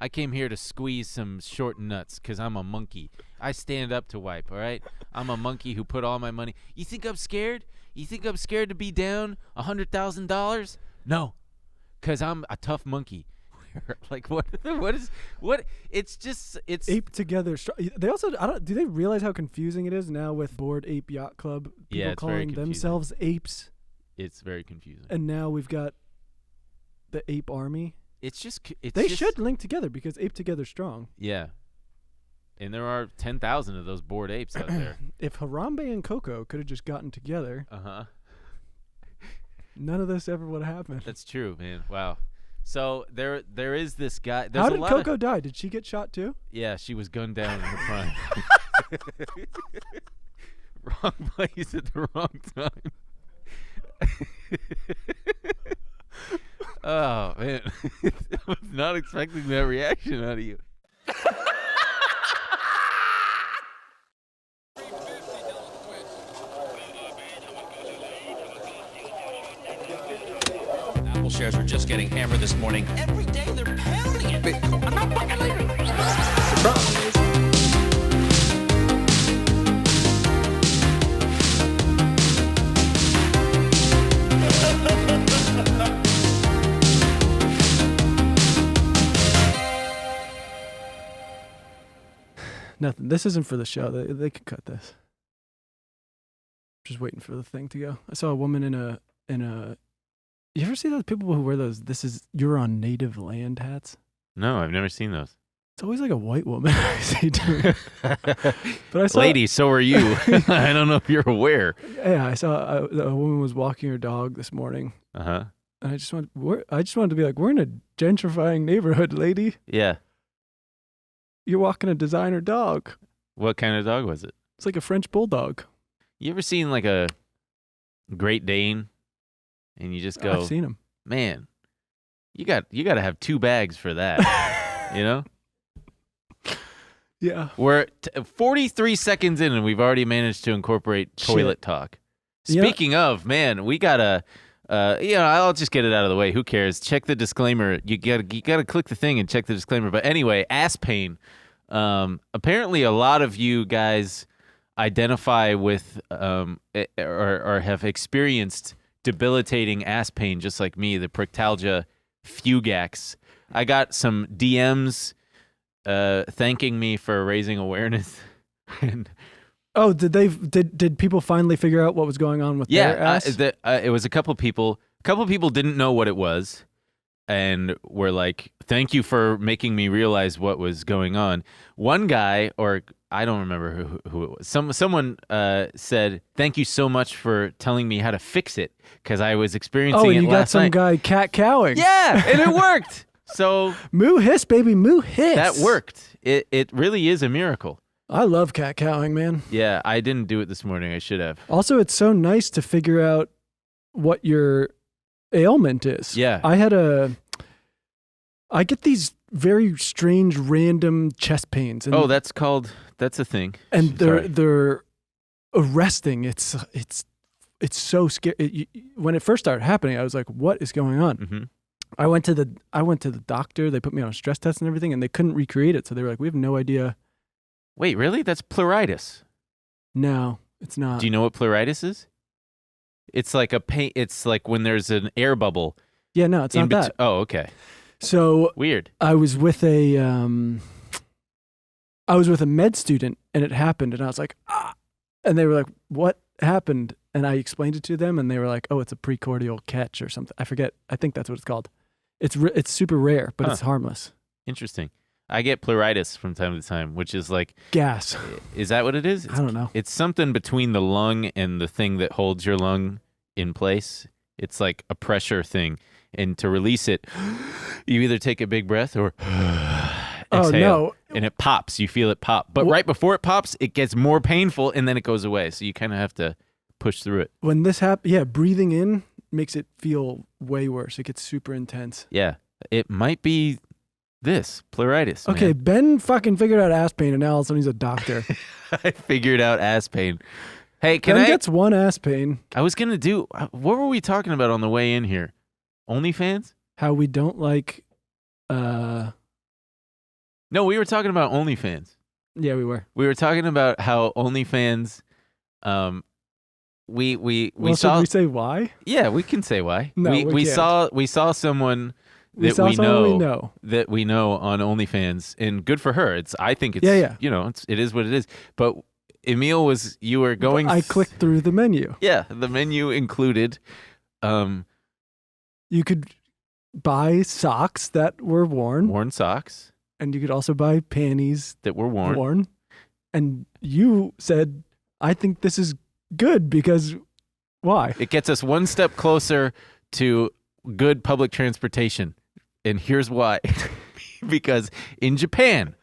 I came here to squeeze some short nuts because I'm a monkey. I stand up to wipe, all right? I'm a monkey who put all my money. You think I'm scared? You think I'm scared to be down $100,000? No, because I'm a tough monkey. Like, what? It's Ape Together. They also, do they realize how confusing it is now with Bored Ape Yacht Club? People it's very calling confusing. themselves apes. It's very confusing. And now we've got the Ape Army. They should link together because Ape Together's strong. Yeah. And there are 10,000 of those bored apes out there. If Harambe and Coco could have just gotten together, none of this ever would have happened. That's true, man. Wow. So there is this guy. How did Coco die? Did she get shot too? Yeah, she was gunned down in her prime. Wrong place at the wrong time. Oh, man. I was not expecting that reaction out of you. Apple shares are just getting hammered this morning. Every day they're pounding it. I'm not fucking leaving. The problem is... Nothing. This isn't for the show. They could cut this. Just waiting for the thing to go. I saw a woman in a. You ever see those people who wear those? You're on native land hats. No, I've never seen those. It's always like a white woman I see doing it. But I saw, lady, so are you. I don't know if you're aware. Yeah, I saw a woman was walking her dog this morning. And I just wanted to be like, we're in a gentrifying neighborhood, lady. Yeah. You're walking a designer dog. What kind of dog was it? It's like a French bulldog. You ever seen like a Great Dane? And you just go, I've seen him. Man, you got to have 2 bags for that. You know? Yeah. We're 43 seconds in and we've already managed to incorporate toilet talk. Speaking of, man, we got to I'll just get it out of the way. Who cares? Check the disclaimer. You gotta click the thing and check the disclaimer. But anyway, ass pain. Apparently, a lot of you guys identify with or have experienced debilitating ass pain, just like me. The proctalgia fugax. I got some DMs thanking me for raising awareness. And oh, did people finally figure out what was going on with their ass? It was a couple people. A couple people didn't know what it was, and were like, "Thank you for making me realize what was going on." One guy, or I don't remember who it was. Someone said, "Thank you so much for telling me how to fix it because I was experiencing it last night." Oh, and you got some guy cat cowing. Yeah, and it worked. So moo hiss, baby, moo hiss. That worked. It really is a miracle. I love cat cowing, man. Yeah, I didn't do it this morning. I should have. Also, it's so nice to figure out what your ailment is. Yeah. I get these very strange, random chest pains. And that's a thing. And they're arresting. It's so scary. When it first started happening, I was like, what is going on? Mm-hmm. I went to the doctor. They put me on a stress test and everything, and they couldn't recreate it. So they were like, we have no idea. Wait, really? That's pleuritis. No, it's not. Do you know what pleuritis is? It's like a pain. It's like when there's an air bubble. Yeah, no, it's not that. Oh, okay. So weird. I was with a med student, and it happened, and I was like, ah, and they were like, what happened? And I explained it to them, and they were like, oh, it's a precordial catch or something. I forget. I think that's what it's called. It's super rare, but it's harmless. Interesting. I get pleuritis from time to time, which is like gas. Is that what it is? I don't know. It's something between the lung and the thing that holds your lung in place. It's like a pressure thing. And to release it, you either take a big breath or exhale. Oh, no. And it pops. You feel it pop. But right before it pops, it gets more painful and then it goes away. So you kind of have to push through it. When this happens, breathing in makes it feel way worse. It gets super intense. Yeah. It might be this pleuritis. Okay, man. Ben fucking figured out ass pain, and now all of a sudden he's a doctor. I figured out ass pain. Hey, Ben gets one ass pain. I was gonna do. What were we talking about on the way in here? OnlyFans? How we don't like No, we were talking about OnlyFans. Yeah, we were. We were talking about how OnlyFans, we Well, saw. should we say why? Yeah, we can say why. No, we can't. We saw someone We that saw we someone know, we know. that we know on OnlyFans, and good for her. I think it's Yeah. it is what it is. But Emil you were going. I clicked through the menu. Yeah, the menu included. You could buy socks that were Worn socks and you could also buy panties that were worn. And you said, I think this is good because why? It gets us one step closer to good public transportation. And here's why. Because in Japan,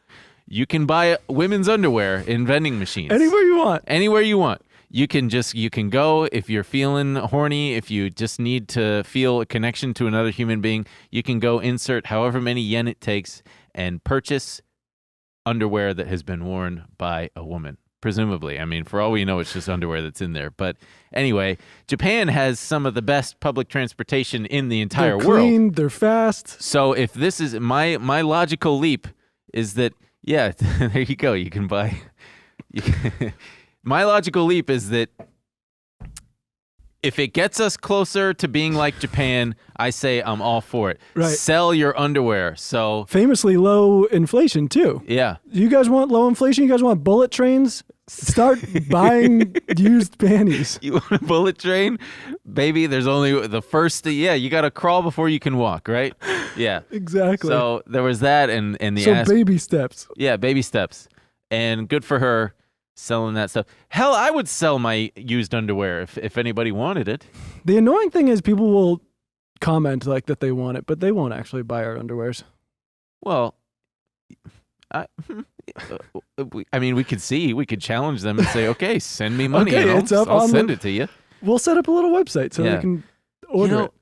you can buy women's underwear in vending machines. Anywhere you want. Anywhere you want. You can go if you're feeling horny, if you just need to feel a connection to another human being, you can go insert however many yen it takes and purchase underwear that has been worn by a woman. Presumably. I mean, for all we know, it's just underwear that's in there. But anyway, Japan has some of the best public transportation in the entire They're clean, world. they're fast. So if this is my logical leap is that, yeah, there you go. You can buy. My logical leap is that if it gets us closer to being like Japan, I say I'm all for it. Right. Sell your underwear. So Famously low inflation, too. yeah. You guys want low inflation? You guys want bullet trains? Start buying used panties. You want a bullet train? Baby, there's only the first, you got to crawl before you can walk, right? Yeah. Exactly. So there was that and the So ass. baby steps. Yeah, baby steps. And good for her selling that stuff. Hell, I would sell my used underwear if anybody wanted it. The annoying thing is people will comment like that they want it, but they won't actually buy our underwears. Well, I mean, we could challenge them and say, okay, send me money. Okay, and it's up I'll on send the- it to you. We'll set up a little website so Yeah. they can order it.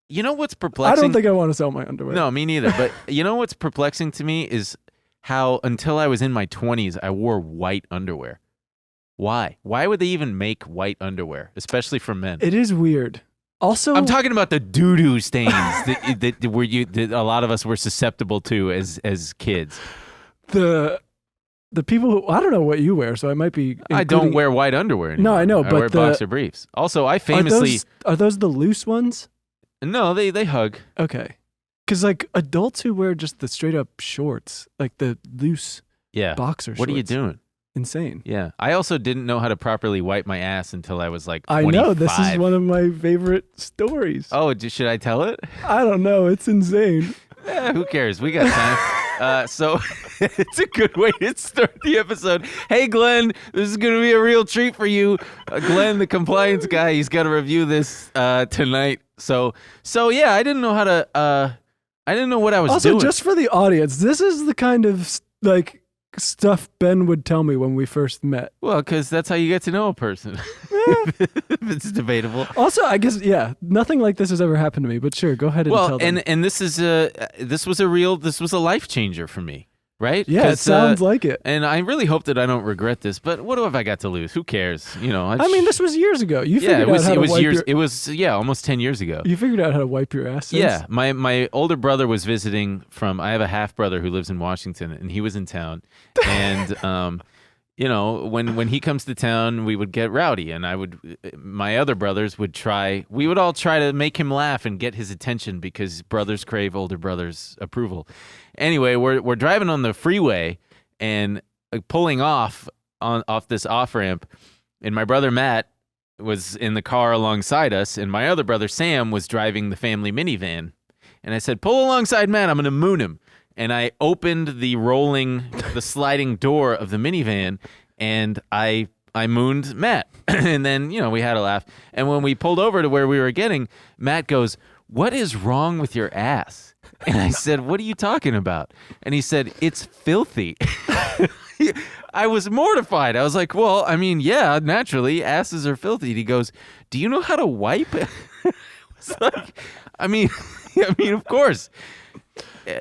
You know what's I perplexing? don't think I want to sell my underwear. No, me neither. But you know what's perplexing to me is how until I was in my 20s, I wore white underwear. Why? Why would they even make white underwear, especially for men? It is weird. Also, I'm talking about the doo-doo stains that a lot of us were susceptible to as kids. the people who, I don't know what you wear, so I might be. I don't including- wear white underwear anymore. No, I know, I but wear the- boxer briefs. Also, I famously Are those the loose ones? no, they hug. Okay. Because like adults who wear just the straight up shorts, like the loose Yeah. boxer shorts. What are you doing? Insane. Yeah. I also didn't know how to properly wipe my ass until I was like 25. I know. This is one of my favorite stories. Oh, should I tell it? I don't know. It's insane. Who cares? We got time. So it's a good way to start the episode. Hey, Glenn, this is going to be a real treat for you. Glenn, the compliance guy, he's got to review this tonight. So yeah, I didn't know how to. I didn't know what I was Also, doing. just for the audience, this is the kind of like stuff Ben would tell me when we first met. Well, because that's how you get to know a person. It's debatable. Also, I guess nothing like this has ever happened to me. But sure, go ahead and tell Well, them. and this was a life changer for me, right? Yeah, it 'Cause, sounds like it. And I really hope that I don't regret this. But what have I got to lose? Who cares? You know. I mean, this was years ago. You figured it was out how to wipe years. your. It was almost 10 years ago. You figured out how to wipe your ass. Since? Yeah, my older brother was visiting I have a half brother who lives in Washington, and he was in town. And you know, when he comes to town, we would get rowdy, and my other brothers we would all try to make him laugh and get his attention because brothers crave older brothers' approval. Anyway, we're driving on the freeway and pulling off this off ramp, and my brother Matt was in the car alongside us, and my other brother Sam was driving the family minivan. And I said, "Pull alongside Matt, I'm going to moon him." And I opened the sliding door of the minivan, and I mooned Matt. And then, you know, we had a laugh. And when we pulled over to where we were getting, Matt goes, "What is wrong with your ass?" And I said, "What are you talking about?" And he said, "It's filthy." I was mortified. I was like, "Well, I mean, yeah, naturally, asses are filthy." And he goes, "Do you know how to wipe?" I was like, I mean, of course.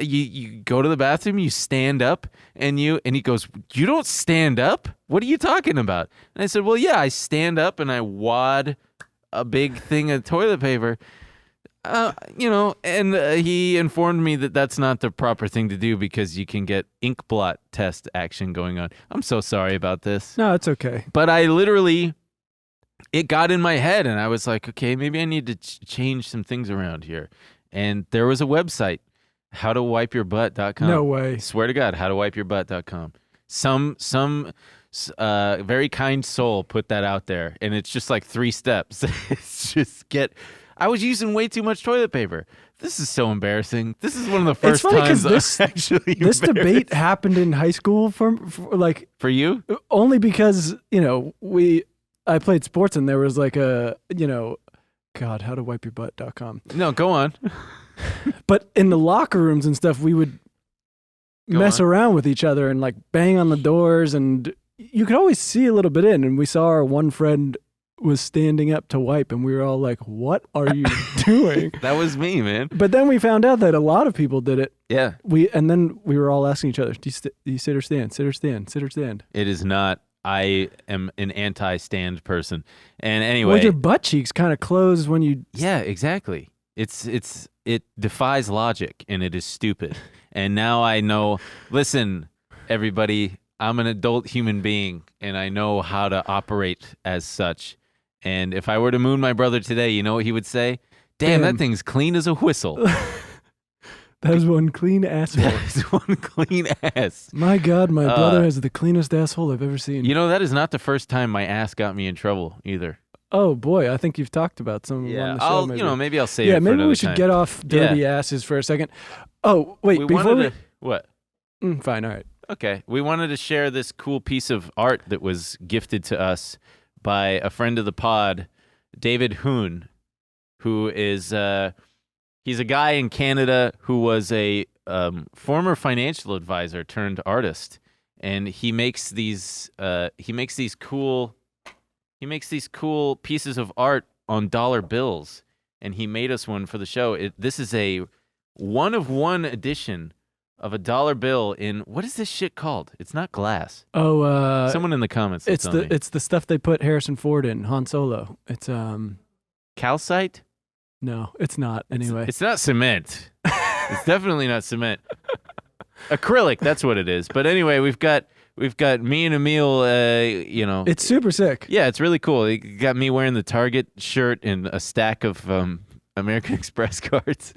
You go to the bathroom, you stand up, and he goes, "You don't stand up? What are you talking about?" And I said, "Well, yeah, I stand up and I wad a big thing of toilet paper." And he informed me that that's not the proper thing to do because you can get ink blot test action going on. I'm so sorry about this. No, it's okay. But I literally, it got in my head and I was like, okay, maybe I need to change some things around here. And there was a website, howtowipeyourbutt.com. No way. Swear to God, howtowipeyourbutt.com. Some very kind soul put that out there, and it's just like 3 steps. It's just I was using way too much toilet paper. This is so embarrassing. This is one of the first times this, actually this debate happened in high school for you? Only because, I played sports and there was like a, God, howtowipeyourbutt.com. No, go on. But in the locker rooms and stuff, we would mess around with each other and like bang on the doors, and you could always see a little bit in. And we saw our one friend was standing up to wipe, and we were all like, "What are you doing?" That was me, man. But then we found out that a lot of people did it. Yeah. And then we were all asking each other, "Do you sit or stand? Sit or stand? Sit or stand?" It is not. I am an anti-stand person, and anyway, well, your butt cheeks kind of close when you. Yeah, exactly. It defies logic, and it is stupid. And now I know. Listen, everybody, I'm an adult human being, and I know how to operate as such. And if I were to moon my brother today, you know what he would say? Damn, that thing's clean as a whistle. That is one clean asshole. That is one clean ass. My God, my brother has the cleanest asshole I've ever seen. You know, that is not the first time my ass got me in trouble either. Oh boy, I think you've talked about some on the show. Maybe I'll save it for maybe another we should time. get off dirty asses for a second. Oh, wait, What? Fine, all right. Okay. We wanted to share this cool piece of art that was gifted to us by a friend of the pod, David Hoon, who is he's a guy in Canada who was a former financial advisor turned artist, and he makes these cool pieces of art on dollar bills, and he made us one for the show. This is a 1-of-1 edition of a dollar bill in, what is this shit called? It's not glass. Oh, someone in the comments. It's the stuff they put Harrison Ford in Han Solo. It's calcite. No, it's not. Anyway, it's not cement. It's definitely not cement. Acrylic. That's what it is. But anyway, we've got me and Emil. It's super sick. Yeah, it's really cool. He got me wearing the Target shirt and a stack of American Express cards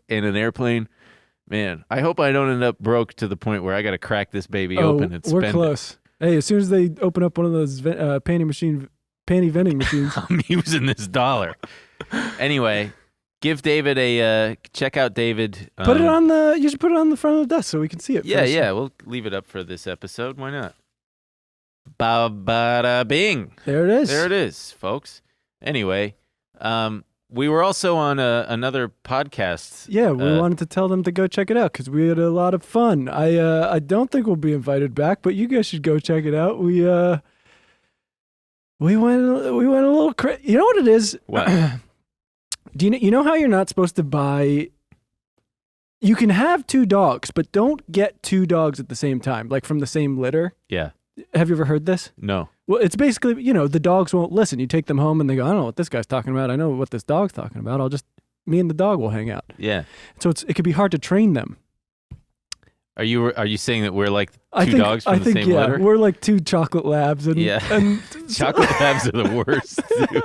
in an airplane. Man, I hope I don't end up broke to the point where I got to crack this baby open and spend we're close. Hey, as soon as they open up one of those panty vending machines, I'm using this dollar. Anyway, give David a check out David. Put it on the. You should put it on the front of the desk so we can see it. Yeah, first. yeah. We'll leave it up for this episode. Why not? Ba-ba-da bing. There it is. There it is, folks. Anyway, we were also on another podcast. Yeah, we wanted to tell them to go check it out because we had a lot of fun. I don't think we'll be invited back, but you guys should go check it out. We went a little crazy. You know what it is? What? Do you know how you're not supposed to buy? You can have 2 dogs, but don't get 2 dogs at the same time, like from the same litter. Yeah. Have you ever heard this? No. Well, it's basically, the dogs won't listen. You take them home and they go, I don't know what this guy's talking about. I know what this dog's talking about. Me and the dog will hang out. Yeah. So it could be hard to train them. Are you saying that we're like 2 dogs from the same litter? We're like 2 chocolate labs. And Chocolate labs are the worst, too.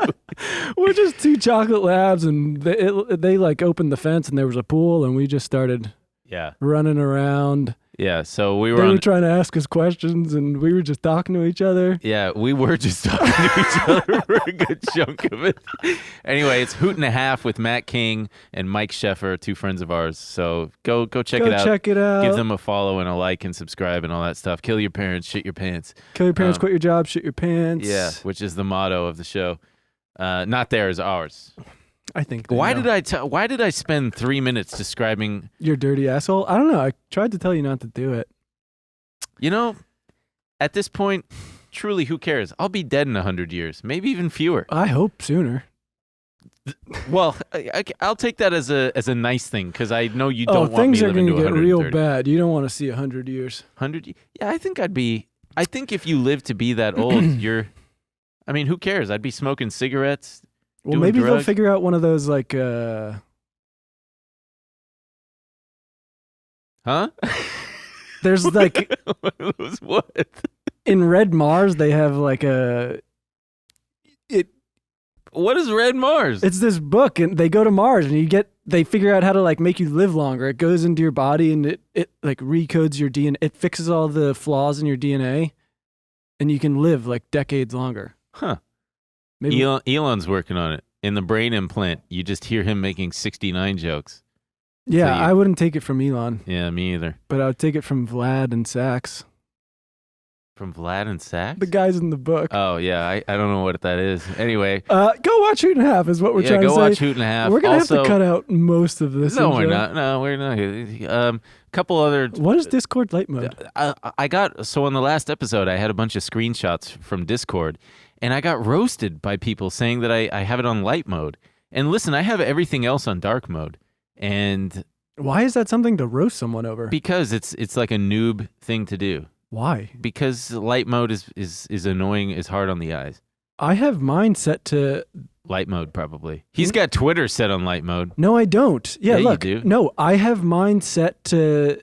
We're just 2 chocolate labs, and they like opened the fence, and there was a pool, and we just started running around. Yeah, so they were trying to ask us questions, and we were just talking to each other. Yeah, we were just talking to each other for a good chunk of it. Anyway, it's Hoot and a Half with Matt King and Mike Sheffer, 2 friends of ours. So go check it out. Check it out. Give them a follow and a like and subscribe and all that stuff. Kill your parents, shit your pants. Kill your parents, quit your job, shit your pants. Yeah, which is the motto of the show. Not theirs, ours. I think. Why did I spend 3 minutes describing your dirty asshole? I don't know. I tried to tell you not to do it. At this point, truly, who cares? I'll be dead in 100 years, maybe even fewer. I hope sooner. Well, I'll take that as a nice thing because I know you don't want me living to 130. Things are going to get real bad. You don't want to see 100 years. 100? Yeah, I think if you live to be that old, who cares? I'd be smoking cigarettes. Well, maybe they'll figure out one of those like Huh? There's like what? in Red Mars they have like What is Red Mars? it's this book and they go to Mars and they figure out how to like make you live longer. It goes into your body and it like recodes your DNA. It fixes all the flaws in your DNA and you can live like decades longer. Huh. Maybe Elon's working on it. In the brain implant, you just hear him making 69 jokes. Yeah, I wouldn't take it from Elon. Yeah, me either. But I would take it from Vlad and Sachs. From Vlad and Sachs? The guys in the book. Oh, yeah. I don't know what that is. Anyway. Go watch Hoot and a Half is what we're trying to say. Go watch Hoot and a Half. We're going to have to cut out most of this. No, we're not. No, we're not. Couple other... What is Discord light mode? So on the last episode, I had a bunch of screenshots from Discord, and I got roasted by people saying that I have it on light mode. And listen, I have everything else on dark mode. And... Why is that something to roast someone over? Because it's like a noob thing to do. Why? Because light mode is annoying, is hard on the eyes. I have mine set to... Light mode, probably. He's got Twitter set on light mode. No, I don't. Yeah, look. You do. No, I have mine set to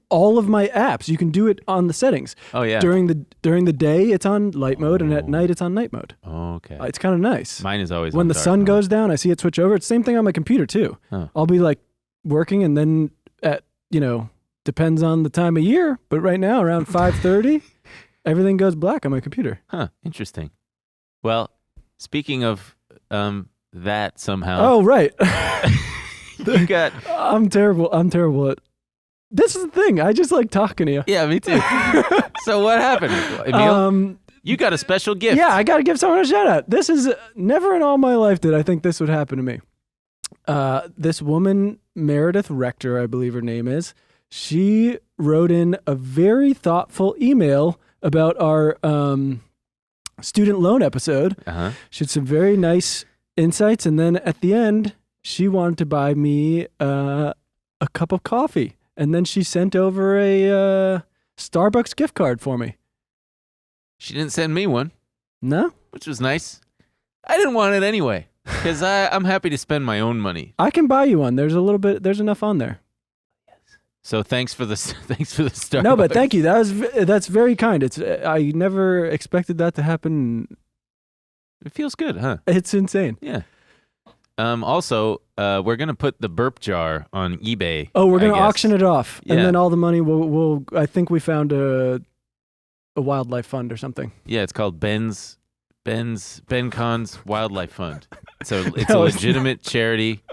all of my apps. You can do it on the settings. Oh, yeah. During the day, it's on light mode, and at night, it's on night mode. Okay. It's kind of nice. Mine is always when on the dark sun mode. goes down, I see it switch over. It's the same thing on my computer, too. Huh. I'll be like working, and then at, depends on the time of year, but right now, around 5:30, everything goes black on my computer. Huh. Interesting. Well, speaking of that somehow. Oh, right. You got... I'm terrible at... This is the thing. I just like talking to you. Yeah, me too. So what happened, Emil? You got a special gift. Yeah, I got to give someone a shout out. This is never in all my life did I think this would happen to me. This woman, Meredith Rector, I believe her name is, she wrote in a very thoughtful email about our student loan episode. Uh-huh. She had some very nice insights, and then at the end, she wanted to buy me a cup of coffee, and then she sent over a Starbucks gift card for me. She didn't send me one. No? Which was nice. I didn't want it anyway, because I'm happy to spend my own money. I can buy you one. There's enough on there. So thanks for the Starbucks. No, but thank you. That's very kind. I never expected that to happen. It feels good, huh? It's insane. Yeah. Also, we're gonna put the burp jar on eBay. Oh, we're gonna I guess. auction it off, Yeah. and then all the money will. I think we found a wildlife fund or something. Yeah, it's called Ben Con's Wildlife Fund. So it's No, a it's legitimate charity,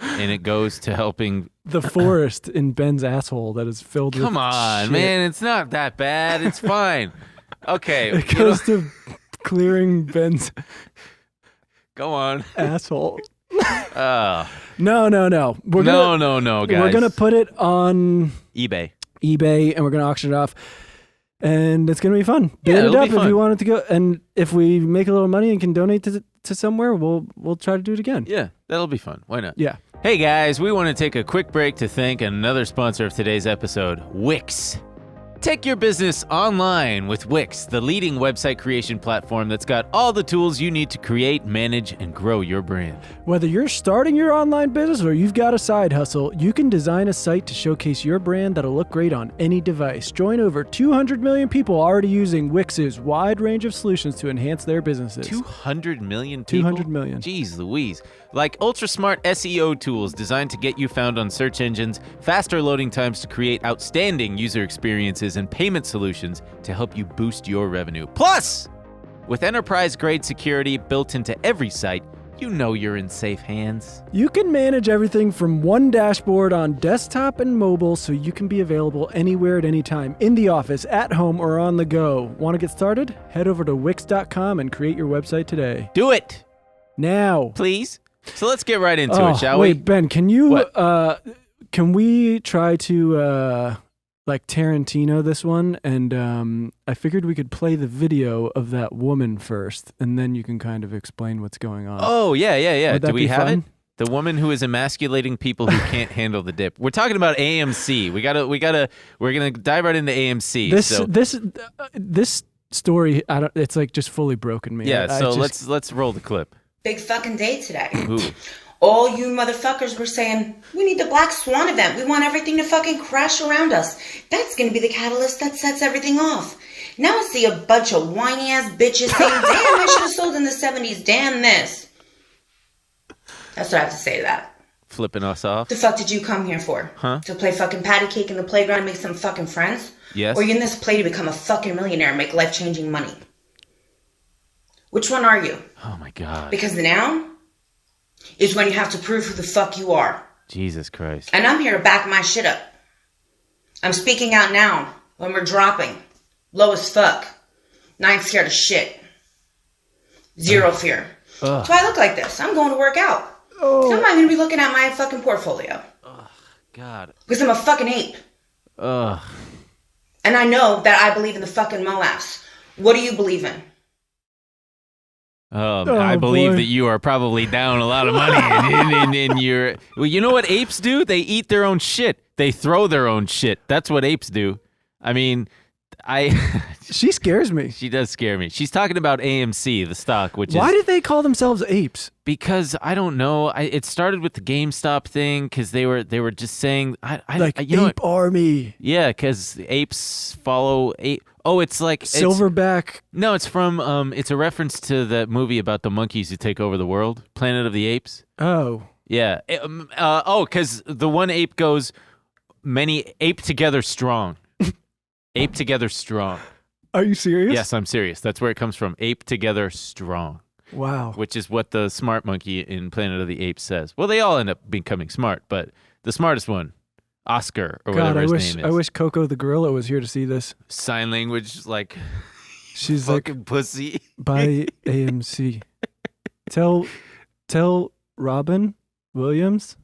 and it goes to helping. The forest in Ben's asshole that is filled with. Come on, shit. man, it's not that bad. It's fine. Okay, It goes to clearing Ben's go on. asshole. No, No. no, guys. We're gonna put it on eBay. and we're gonna auction it off. And it's gonna be fun. Yeah, Bid it it'll up be if fun. you want it to go. And if we make a little money and can donate to somewhere, we'll try to do it again. Yeah, that'll be fun. Why not? Yeah. Hey guys, we want to take a quick break to thank another sponsor of today's episode, Wix. Take your business online with Wix, the leading website creation platform that's got all the tools you need to create, manage, and grow your brand. Whether you're starting your online business or you've got a side hustle, you can design a site to showcase your brand that'll look great on any device. Join over 200 million people already using Wix's wide range of solutions to enhance their businesses. 200 million people? 200 million. Jeez Louise. Like ultra-smart SEO tools designed to get you found on search engines, faster loading times to create outstanding user experiences, and payment solutions to help you boost your revenue. Plus, with enterprise-grade security built into every site, you know you're in safe hands. You can manage everything from one dashboard on desktop and mobile so you can be available anywhere at any time, in the office, at home, or on the go. Want to get started? Head over to Wix.com and create your website today. Do it, Now. please. So let's get right into it, shall wait, we? Ben, can you What? can we try to like Tarantino this one? And I figured we could play the video of that woman first, and then you can kind of explain what's going on. Oh, yeah. Would that Do we be have fun? it? The woman who is emasculating people who can't handle the dip. We're talking about AMC. We're gonna dive right into AMC. This story, it's like just fully broken me. Yeah, I so just- let's roll the clip. Big fucking day today. Ooh. All you motherfuckers were saying, we need the Black Swan event. We want everything to fucking crash around us. That's going to be the catalyst that sets everything off. Now I see a bunch of whiny ass bitches saying, damn, I should have sold in the 70s. Damn this. That's what I have to say to that. Flipping us off. The fuck did you come here for? Huh? To play fucking patty cake in the playground and make some fucking friends? Yes. Or are you in this play to become a fucking millionaire and make life-changing money? Which one are you? Oh my God. Because now is when you have to prove who the fuck you are. Jesus Christ. And I'm here to back my shit up. I'm speaking out now when we're dropping. Low as fuck. Not even scared of shit. Zero fear. That's why I look like this. I'm going to work out. So I'm not going to be looking at my fucking portfolio. God. Because I'm a fucking ape. Ugh. And I know that I believe in the fucking MOAS. What do you believe in? I believe that you are probably down a lot of money in your... Well, you know what apes do? They eat their own shit. They throw their own shit. That's what apes do. I mean... She scares me. She does scare me. She's talking about AMC, the stock, which Why did they call themselves apes? Because I don't know. It started with the GameStop thing because they were just saying Ape Army. Yeah, because apes follow ape. Oh, it's like Silverback. No, it's from it's a reference to that movie about the monkeys who take over the world, Planet of the Apes. Oh. Yeah. Because the one ape goes, many ape together strong. Ape together strong. Are you serious? Yes, I'm serious. That's where it comes from. Ape together strong. Wow. Which is what the smart monkey in Planet of the Apes says. Well, they all end up becoming smart, but the smartest one, Oscar or whatever his name is. I wish Coco the gorilla was here to see this. Sign language, like she's fucking like pussy. Buy AMC. Tell Robin Williams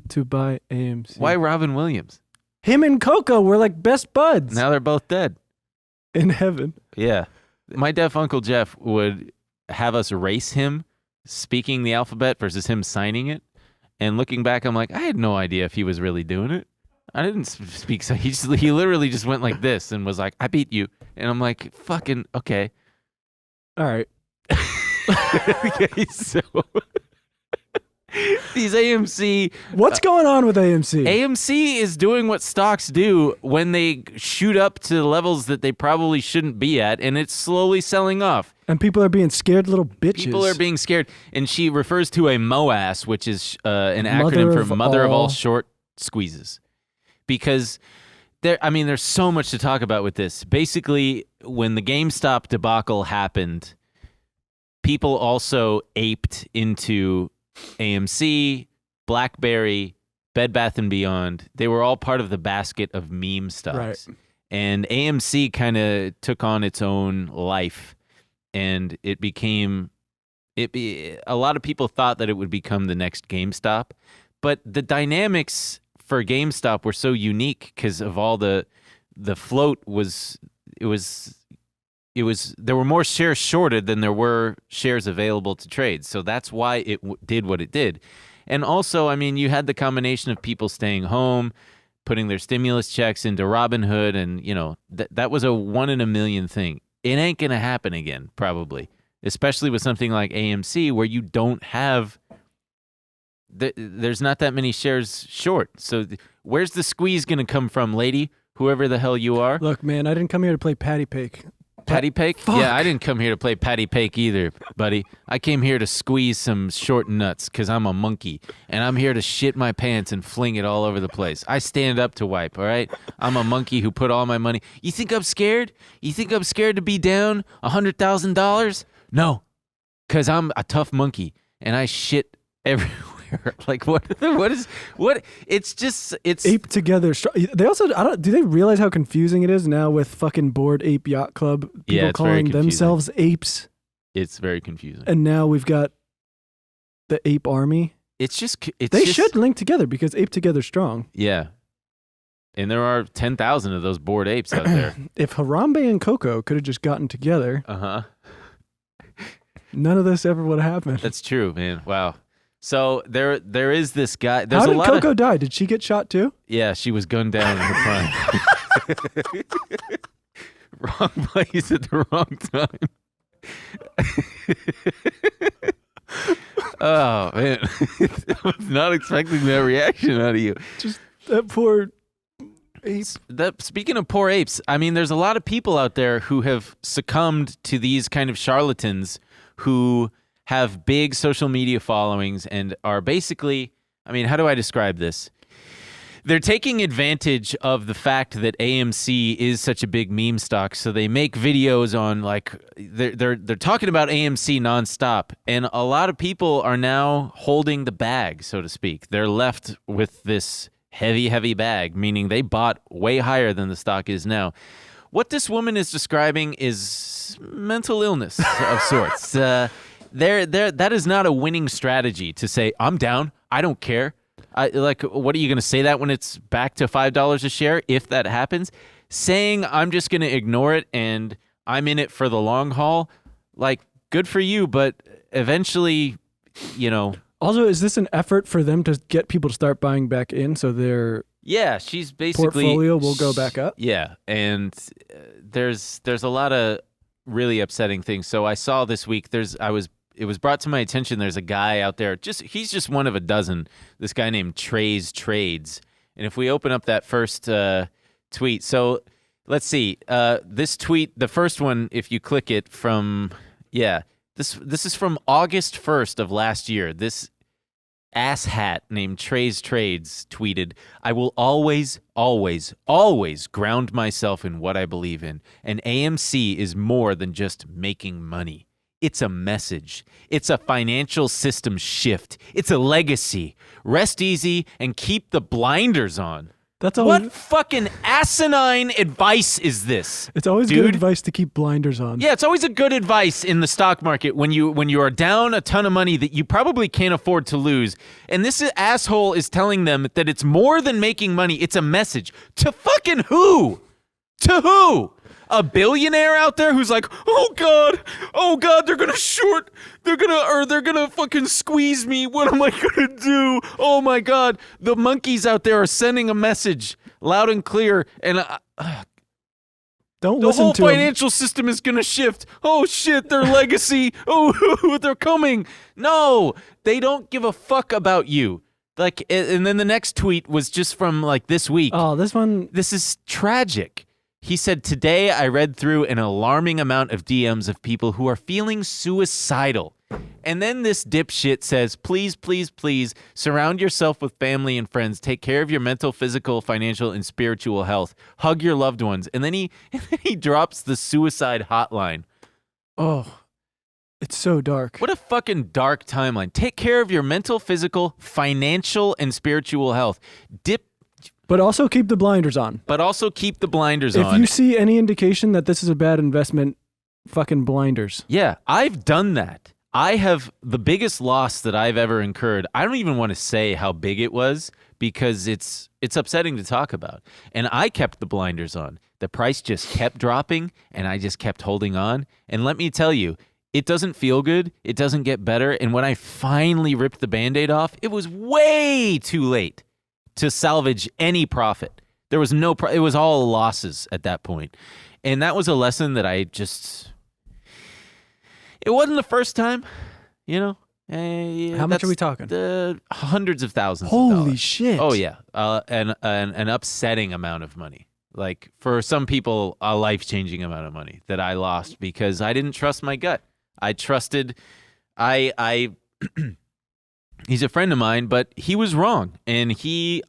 to buy AMC. Why Robin Williams? Him and Coco were like best buds. Now they're both dead. In heaven. Yeah. My deaf Uncle Jeff would have us race him speaking the alphabet versus him signing it. And looking back, I'm like, I had no idea if he was really doing it. I didn't speak. So he literally just went like this and was like, I beat you. And I'm like, fucking, okay. All right. Okay, so... These AMC... What's going on with AMC? AMC is doing what stocks do when they shoot up to levels that they probably shouldn't be at, and it's slowly selling off. And people are being scared little bitches. People are being scared. And she refers to a MOAS, which is an acronym for Mother of All Short Squeezes. Because there's so much to talk about with this. Basically, when the GameStop debacle happened, people also aped into... AMC, BlackBerry, Bed Bath & Beyond, they were all part of the basket of meme stocks. Right. And AMC kind of took on its own life, and it became... a lot of people thought that it would become the next GameStop, but the dynamics for GameStop were so unique because of all the float was... there were more shares shorted than there were shares available to trade. So that's why it did what it did. And also, I mean, you had the combination of people staying home, putting their stimulus checks into Robinhood, and, that was a 1 in a million thing. It ain't going to happen again, probably, especially with something like AMC where you don't have... there's not that many shares short. So where's the squeeze going to come from, lady? Whoever the hell you are. Look, man, I didn't come here to play patty cake. Patty Pake? Fuck. Yeah, I didn't come here to play Patty Pake either, buddy. I came here to squeeze some short nuts because I'm a monkey, and I'm here to shit my pants and fling it all over the place. I stand up to wipe, all right? I'm a monkey who put all my money. You think I'm scared? You think I'm scared to be down $100,000? No, because I'm a tough monkey, and I shit everywhere. Like what? It's Ape together. They also do they realize how confusing it is now with fucking Bored Ape Yacht Club? People calling themselves apes. It's very confusing. And now we've got the Ape Army. They should link together because Ape Together strong. Yeah. And there are 10,000 of those Bored Apes out there. If Harambe and Coco could have just gotten together, none of this ever would have happened. That's true, man. Wow. So there is this guy. How did Coco die? Did she get shot too? Yeah, she was gunned down in her prime. Wrong place at the wrong time. Oh man, I was not expecting that reaction out of you. Just that poor ape. Speaking of poor apes, I mean, there's a lot of people out there who have succumbed to these kind of charlatans who have big social media followings and are basically, I mean, how do I describe this? They're taking advantage of the fact that AMC is such a big meme stock, so they make videos on like they're talking about AMC nonstop, and a lot of people are now holding the bag, so to speak. They're left with this heavy bag, meaning they bought way higher than the stock is now. What this woman is describing is mental illness of sorts. That is not a winning strategy to say, I'm down, I don't care. What are you going to say that when it's back to $5 a share, if that happens? Saying I'm just going to ignore it and I'm in it for the long haul, like, good for you, but eventually, you know. Also, is this an effort for them to get people to start buying back in so their she's basically portfolio will go back up? Yeah, and there's a lot of really upsetting things. So I saw this week, it was brought to my attention, there's a guy out there, he's just one of a dozen, this guy named Trey's Trades. And if we open up that first tweet, so let's see, this tweet, the first one, if you click it from, this is from August 1st of last year. This asshat named Trey's Trades tweeted, I will always, always, always ground myself in what I believe in. And AMC is more than just making money. It's a message. It's a financial system shift. It's a legacy. Rest easy and keep the blinders on. That's always, what fucking asinine advice is this? It's always dude? good advice to keep blinders on. Yeah, it's always a good advice in the stock market when you are down a ton of money that you probably can't afford to lose. And this asshole is telling them that it's more than making money. It's a message. To fucking who? To who? A billionaire out there who's like, oh God, they're gonna short, they're gonna fucking squeeze me. What am I gonna do? Oh my God, the monkeys out there are sending a message loud and clear, and don't the listen whole to financial system is gonna shift. Oh shit, their legacy. Oh, they're coming. No, they don't give a fuck about you. Like, and then the next tweet was just from like this week. Oh, this is tragic. He said, today I read through an alarming amount of DMs of people who are feeling suicidal. And then this dipshit says, please, please, please surround yourself with family and friends. Take care of your mental, physical, financial, and spiritual health. Hug your loved ones. And then he drops the suicide hotline. Oh, it's so dark. What a fucking dark timeline. Take care of your mental, physical, financial, and spiritual health. But also keep the blinders on. If you see any indication that this is a bad investment, fucking blinders. Yeah, I've done that. I have the biggest loss that I've ever incurred. I don't even want to say how big it was because it's upsetting to talk about. And I kept the blinders on. The price just kept dropping and I just kept holding on. And let me tell you, it doesn't feel good. It doesn't get better. And when I finally ripped the Band-Aid off, it was way too late to salvage any profit. There was it was all losses at that point. And that was a lesson that it wasn't the first time, you know. How much are we talking? Hundreds of thousands Holy of dollars. Shit. Oh yeah. An upsetting amount of money. Like for some people, a life-changing amount of money that I lost because I didn't trust my gut. I trusted he's a friend of mine, but he was wrong. And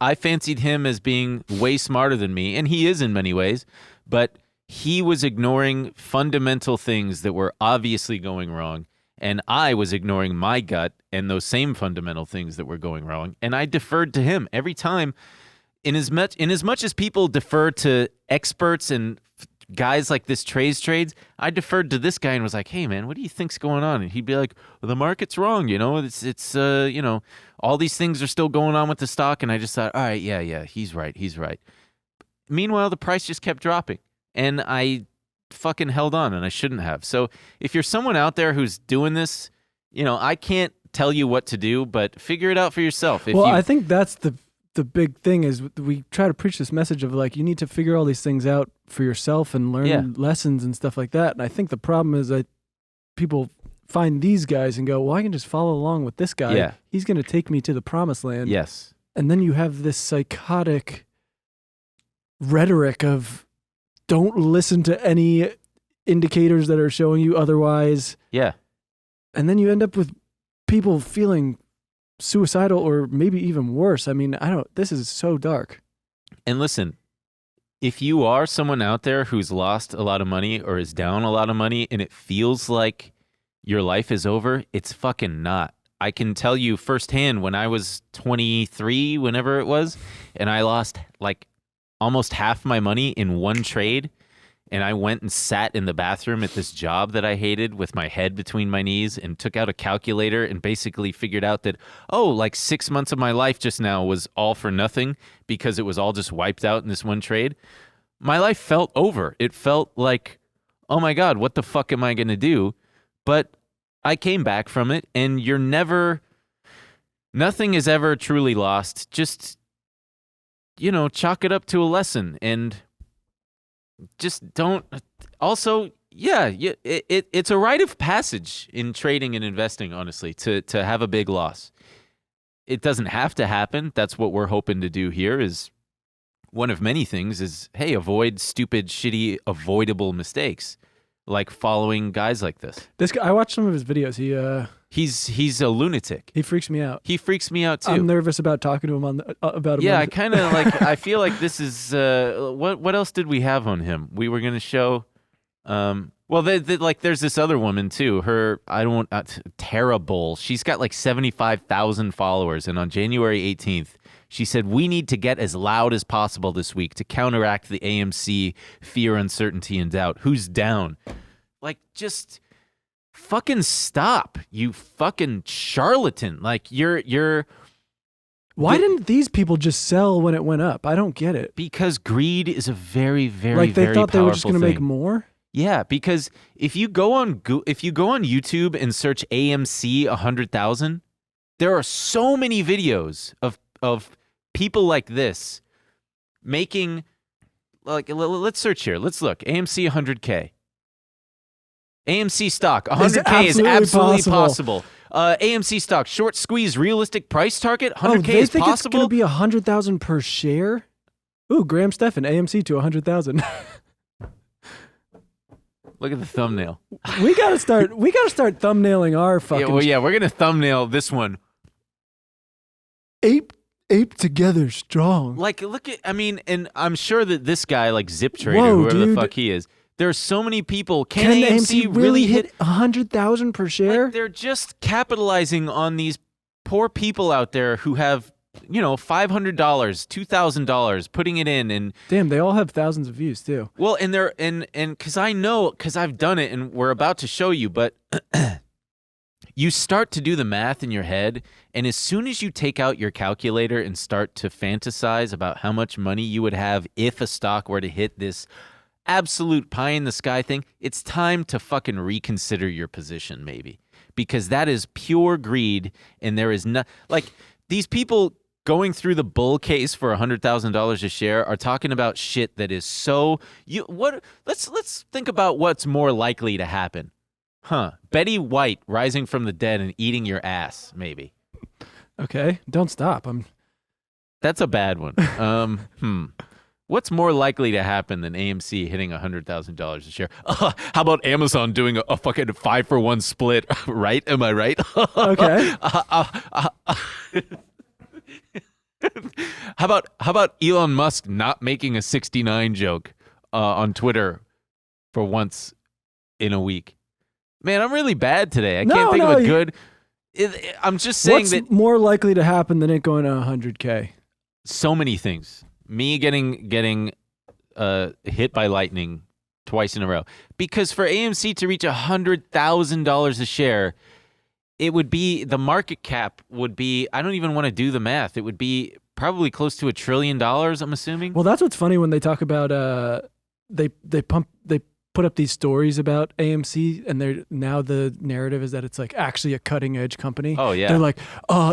I fancied him as being way smarter than me, and he is in many ways, but he was ignoring fundamental things that were obviously going wrong, and I was ignoring my gut and those same fundamental things that were going wrong, and I deferred to him every time. In as much as people defer to experts and guys like this Trades, I deferred to this guy and was like, hey man, what do you think's going on? And he'd be like, well, the market's wrong, you know, it's you know, all these things are still going on with the stock. And I just thought, all right, yeah, he's right. Meanwhile, the price just kept dropping and I fucking held on and I shouldn't have. So if you're someone out there who's doing this, you know, I can't tell you what to do, but figure it out for yourself. I think that's the big thing is we try to preach this message of like, you need to figure all these things out for yourself and learn lessons and stuff like that. And I think the problem is that people find these guys and go, well, I can just follow along with this guy. Yeah. He's going to take me to the promised land. Yes. And then you have this psychotic rhetoric of don't listen to any indicators that are showing you otherwise. Yeah. And then you end up with people feeling suicidal or maybe even worse. I mean, this is so dark. And listen, if you are someone out there who's lost a lot of money or is down a lot of money and it feels like your life is over, it's fucking not. I can tell you firsthand, when I was 23, whenever it was, and I lost like almost half my money in one trade, and I went and sat in the bathroom at this job that I hated with my head between my knees and took out a calculator and basically figured out that, like 6 months of my life just now was all for nothing because it was all just wiped out in this one trade. My life felt over. It felt like, oh my God, what the fuck am I going to do? But I came back from it, and nothing is ever truly lost. Just, chalk it up to a lesson and just don't. Also, it's a rite of passage in trading and investing, honestly, to have a big loss. It doesn't have to happen. That's what we're hoping to do here is one of many things is, hey, avoid stupid, shitty, avoidable mistakes, like following guys like this. This guy, I watched some of his videos. He's a lunatic. He freaks me out. He freaks me out too. I'm nervous about talking to him about him. Yeah, I kind of like. I feel like this is what else did we have on him? We were gonna show. There's this other woman too. Terrible. She's got like 75,000 followers, and on January 18th, she said, "We need to get as loud as possible this week to counteract the AMC fear, uncertainty, and doubt." Who's down? Like, just fucking stop, you fucking charlatan. Like, you're. Why didn't these people just sell when it went up? I don't get it. Because greed is a very, very, like they very thought they were just going to make more. Yeah, because if you go on YouTube and search AMC 100,000, there are so many videos of people like this making, like, let's search here. Let's look. AMC 100K. AMC stock 100K is absolutely possible. AMC stock short squeeze realistic price target 100K they is think possible. It's going to be 100,000 per share. Ooh, Graham Stephan, AMC to 100,000. Look at the thumbnail. We gotta start thumbnailing our fucking. We're gonna thumbnail this one. Ape together strong. Like, look at. I mean, and I'm sure that this guy, like Zip Trader, whoever the fuck he is, there are so many people. Can AMC really hit 100,000 per share? Like, they're just capitalizing on these poor people out there who have, $500, $2,000, putting it in, and damn, they all have thousands of views too. Well, and they're and because I've done it, and we're about to show you, but you start to do the math in your head, and as soon as you take out your calculator and start to fantasize about how much money you would have if a stock were to hit this absolute pie in the sky thing, it's time to fucking reconsider your position, maybe, because that is pure greed, and there is no, like, these people going through the bull case for $100,000 a share are talking about shit that is so let's think about what's more likely to happen. Betty White rising from the dead and eating your ass, maybe. Okay, don't stop. That's a bad one. What's more likely to happen than AMC hitting $100,000 a share? How about Amazon doing a fucking 5-for-1 split? Right? Am I right? Okay. How about Elon Musk not making a 69 joke on Twitter for once in a week? Man, I'm really bad today. I can't think of a good. I'm just saying what's more likely to happen than it going to 100K? So many things. Me getting hit by lightning twice in a row. Because for AMC to reach $100,000 a share, it would be, the market cap would be, I don't even want to do the math. It would be probably close to $1 trillion, I'm assuming. Well, that's what's funny when they talk about they put up these stories about AMC, and now the narrative is that it's like actually a cutting edge company. Oh yeah. They're like,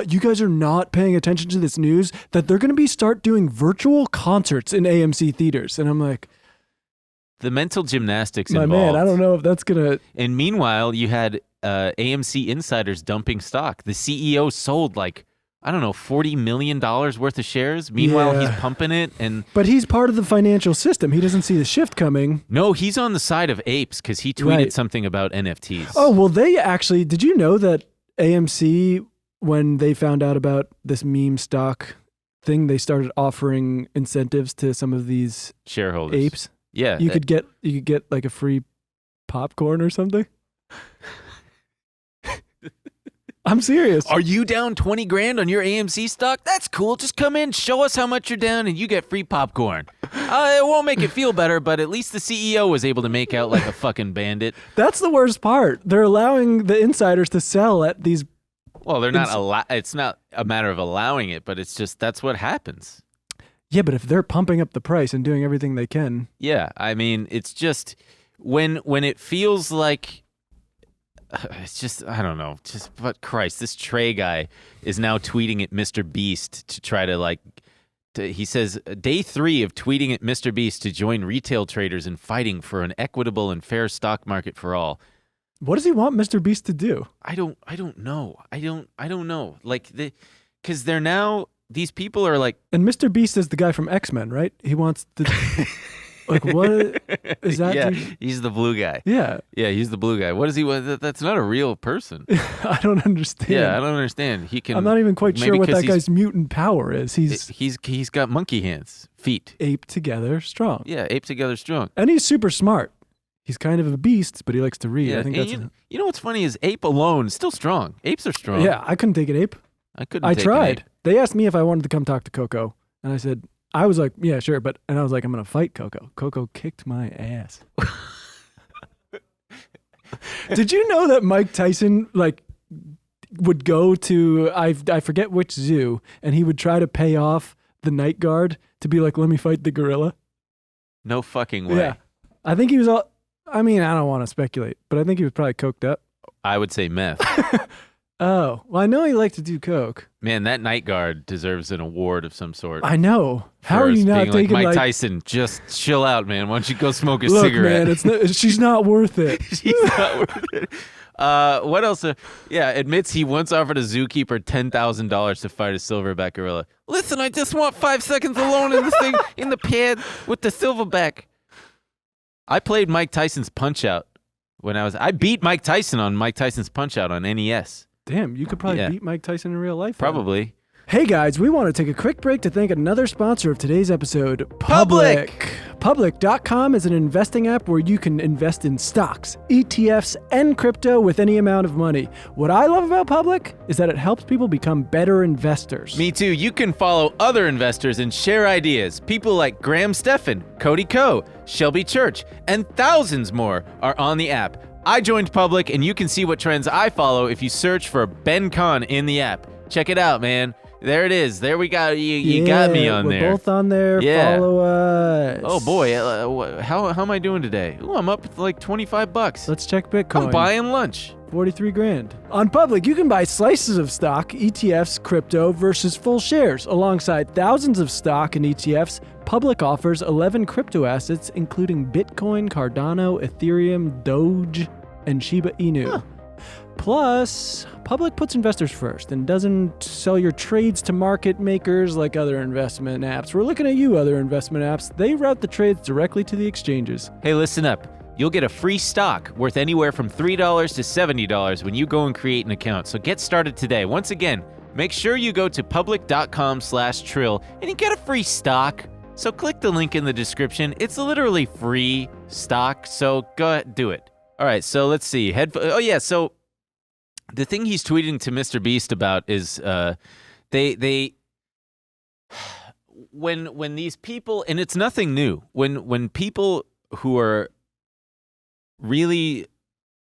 you guys are not paying attention to this news that they're going to start doing virtual concerts in AMC theaters. And I'm like, the mental gymnastics my involved. man, I don't know if that's gonna. And meanwhile, you had AMC insiders dumping stock. The CEO sold like, I don't know, $40 million worth of shares. Meanwhile, he's pumping it. But he's part of the financial system. He doesn't see the shift coming. No, he's on the side of apes because he tweeted something about NFTs. Oh, well, did you know that AMC, when they found out about this meme stock thing, they started offering incentives to some of these shareholders, apes? Yeah. You could get like a free popcorn or something. I'm serious. Are you down 20 grand on your AMC stock? That's cool. Just come in, show us how much you're down, and you get free popcorn. It won't make it feel better, but at least the CEO was able to make out like a fucking bandit. That's the worst part. They're allowing the insiders to sell at these. Well, they're not it's not a matter of allowing it, but it's just that's what happens. Yeah, but if they're pumping up the price and doing everything they can. Yeah, I mean, it's just when it feels like it's just, I don't know, but Christ, this Trey guy is now tweeting at Mr. Beast to try to he says, day 3 of tweeting at Mr. Beast to join retail traders in fighting for an equitable and fair stock market for all. What does he want Mr. Beast to do? I don't know. I don't know. Because they're now, these people are like. And Mr. Beast is the guy from X-Men, right? He wants to. Like, what is that? Yeah, dude? He's the blue guy. Yeah. Yeah, he's the blue guy. What is he? That's not a real person. I don't understand. Yeah, I don't understand. He can. I'm not even quite sure what that guy's mutant power is. He's got monkey hands, feet. Ape together strong. Yeah, ape together strong. And he's super smart. He's kind of a beast, but he likes to read. Yeah, I think that's you know what's funny is ape alone is still strong. Apes are strong. Yeah, I couldn't take an ape. I couldn't. I take tried. An ape. They asked me if I wanted to come talk to Coco, and I said. I was like, yeah, sure, and I was like, I'm gonna fight Coco. Coco kicked my ass. Did you know that Mike Tyson would go to I forget which zoo, and he would try to pay off the night guard to be like, let me fight the gorilla? No fucking way. Yeah, I think he was all. I mean, I don't want to speculate, but I think he was probably coked up. I would say meth. Oh, well, I know he liked to do coke. Man, that night guard deserves an award of some sort. I know. How are you not taking Mike Tyson? Just chill out, man. Why don't you go smoke a cigarette? Man, she's not worth it. She's not worth it. What else? Admits he once offered a zookeeper $10,000 to fight a silverback gorilla. Listen, I just want 5 seconds alone in this thing in the pad with the silverback. I played Mike Tyson's Punch-Out when I beat Mike Tyson on Mike Tyson's Punch-Out on NES. Damn, you could probably beat Mike Tyson in real life. Probably. Hey guys, we want to take a quick break to thank another sponsor of today's episode, Public. Public.com is an investing app where you can invest in stocks, ETFs, and crypto with any amount of money. What I love about Public is that it helps people become better investors. Me too. You can follow other investors and share ideas. People like Graham Stephan, Cody Ko, Shelby Church, and thousands more are on the app. I joined Public, and you can see what trends I follow if you search for Ben Kahn in the app. Check it out, man. There it is. There we go. You got me on there. We're both on there. Yeah. Follow us. Oh, boy. How am I doing today? Ooh, I'm up like $25. Let's check Bitcoin. I'm buying lunch. 43 grand. On Public, you can buy slices of stock, ETFs, crypto versus full shares. Alongside thousands of stock and ETFs, Public offers 11 crypto assets, including Bitcoin, Cardano, Ethereum, Doge, and Shiba Inu. Huh. Plus, Public puts investors first and doesn't sell your trades to market makers like other investment apps. We're looking at you, other investment apps. They route the trades directly to the exchanges. Hey, listen up. You'll get a free stock worth anywhere from $3 to $70 when you go and create an account. So get started today. Once again, make sure you go to public.com/trill and you get a free stock. So click the link in the description. It's literally free stock. So go ahead, do it. All right, so let's see. So the thing he's tweeting to Mr. Beast about is when these people, and it's nothing new, when people who are really,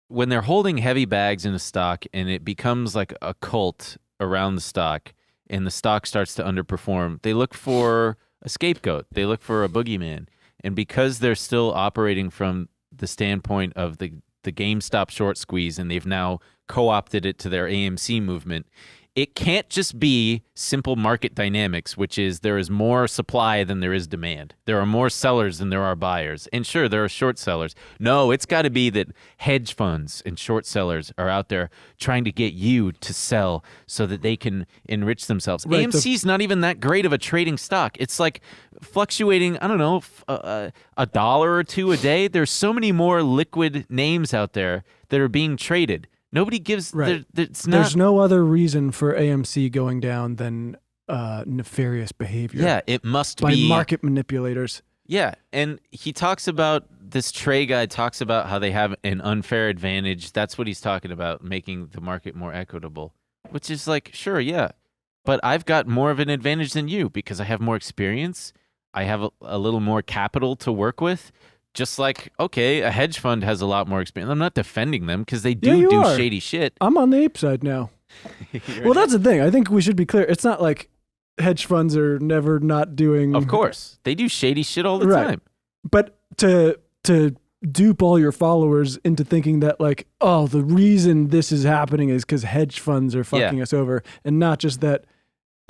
when they're holding heavy bags in a stock and it becomes like a cult around the stock and the stock starts to underperform, they look for a scapegoat. They look for a boogeyman. And because they're still operating from the standpoint of the GameStop short squeeze, and they've now co-opted it to their AMC movement, it can't just be simple market dynamics, which is there is more supply than there is demand. There are more sellers than there are buyers. And sure, there are short sellers. No, it's got to be that hedge funds and short sellers are out there trying to get you to sell so that they can enrich themselves. Right, AMC's not even that great of a trading stock. It's like fluctuating, I don't know, a dollar or two a day. There's so many more liquid names out there that are being traded. Nobody gives. Right. There's no other reason for AMC going down than nefarious behavior. Yeah, it must by be market manipulators. Yeah, and he talks about, this Trey guy talks about how they have an unfair advantage. That's what he's talking about, making the market more equitable, which is like, sure, yeah, but I've got more of an advantage than you because I have more experience. I have a little more capital to work with. Just like, okay, a hedge fund has a lot more experience. I'm not defending them because they do shady shit. I'm on the ape side now. Well, that's the thing. I think we should be clear. It's not like hedge funds are never not doing. Of course, they do shady shit all the time. But to dupe all your followers into thinking that like, oh, the reason this is happening is because hedge funds are fucking us over, and not just that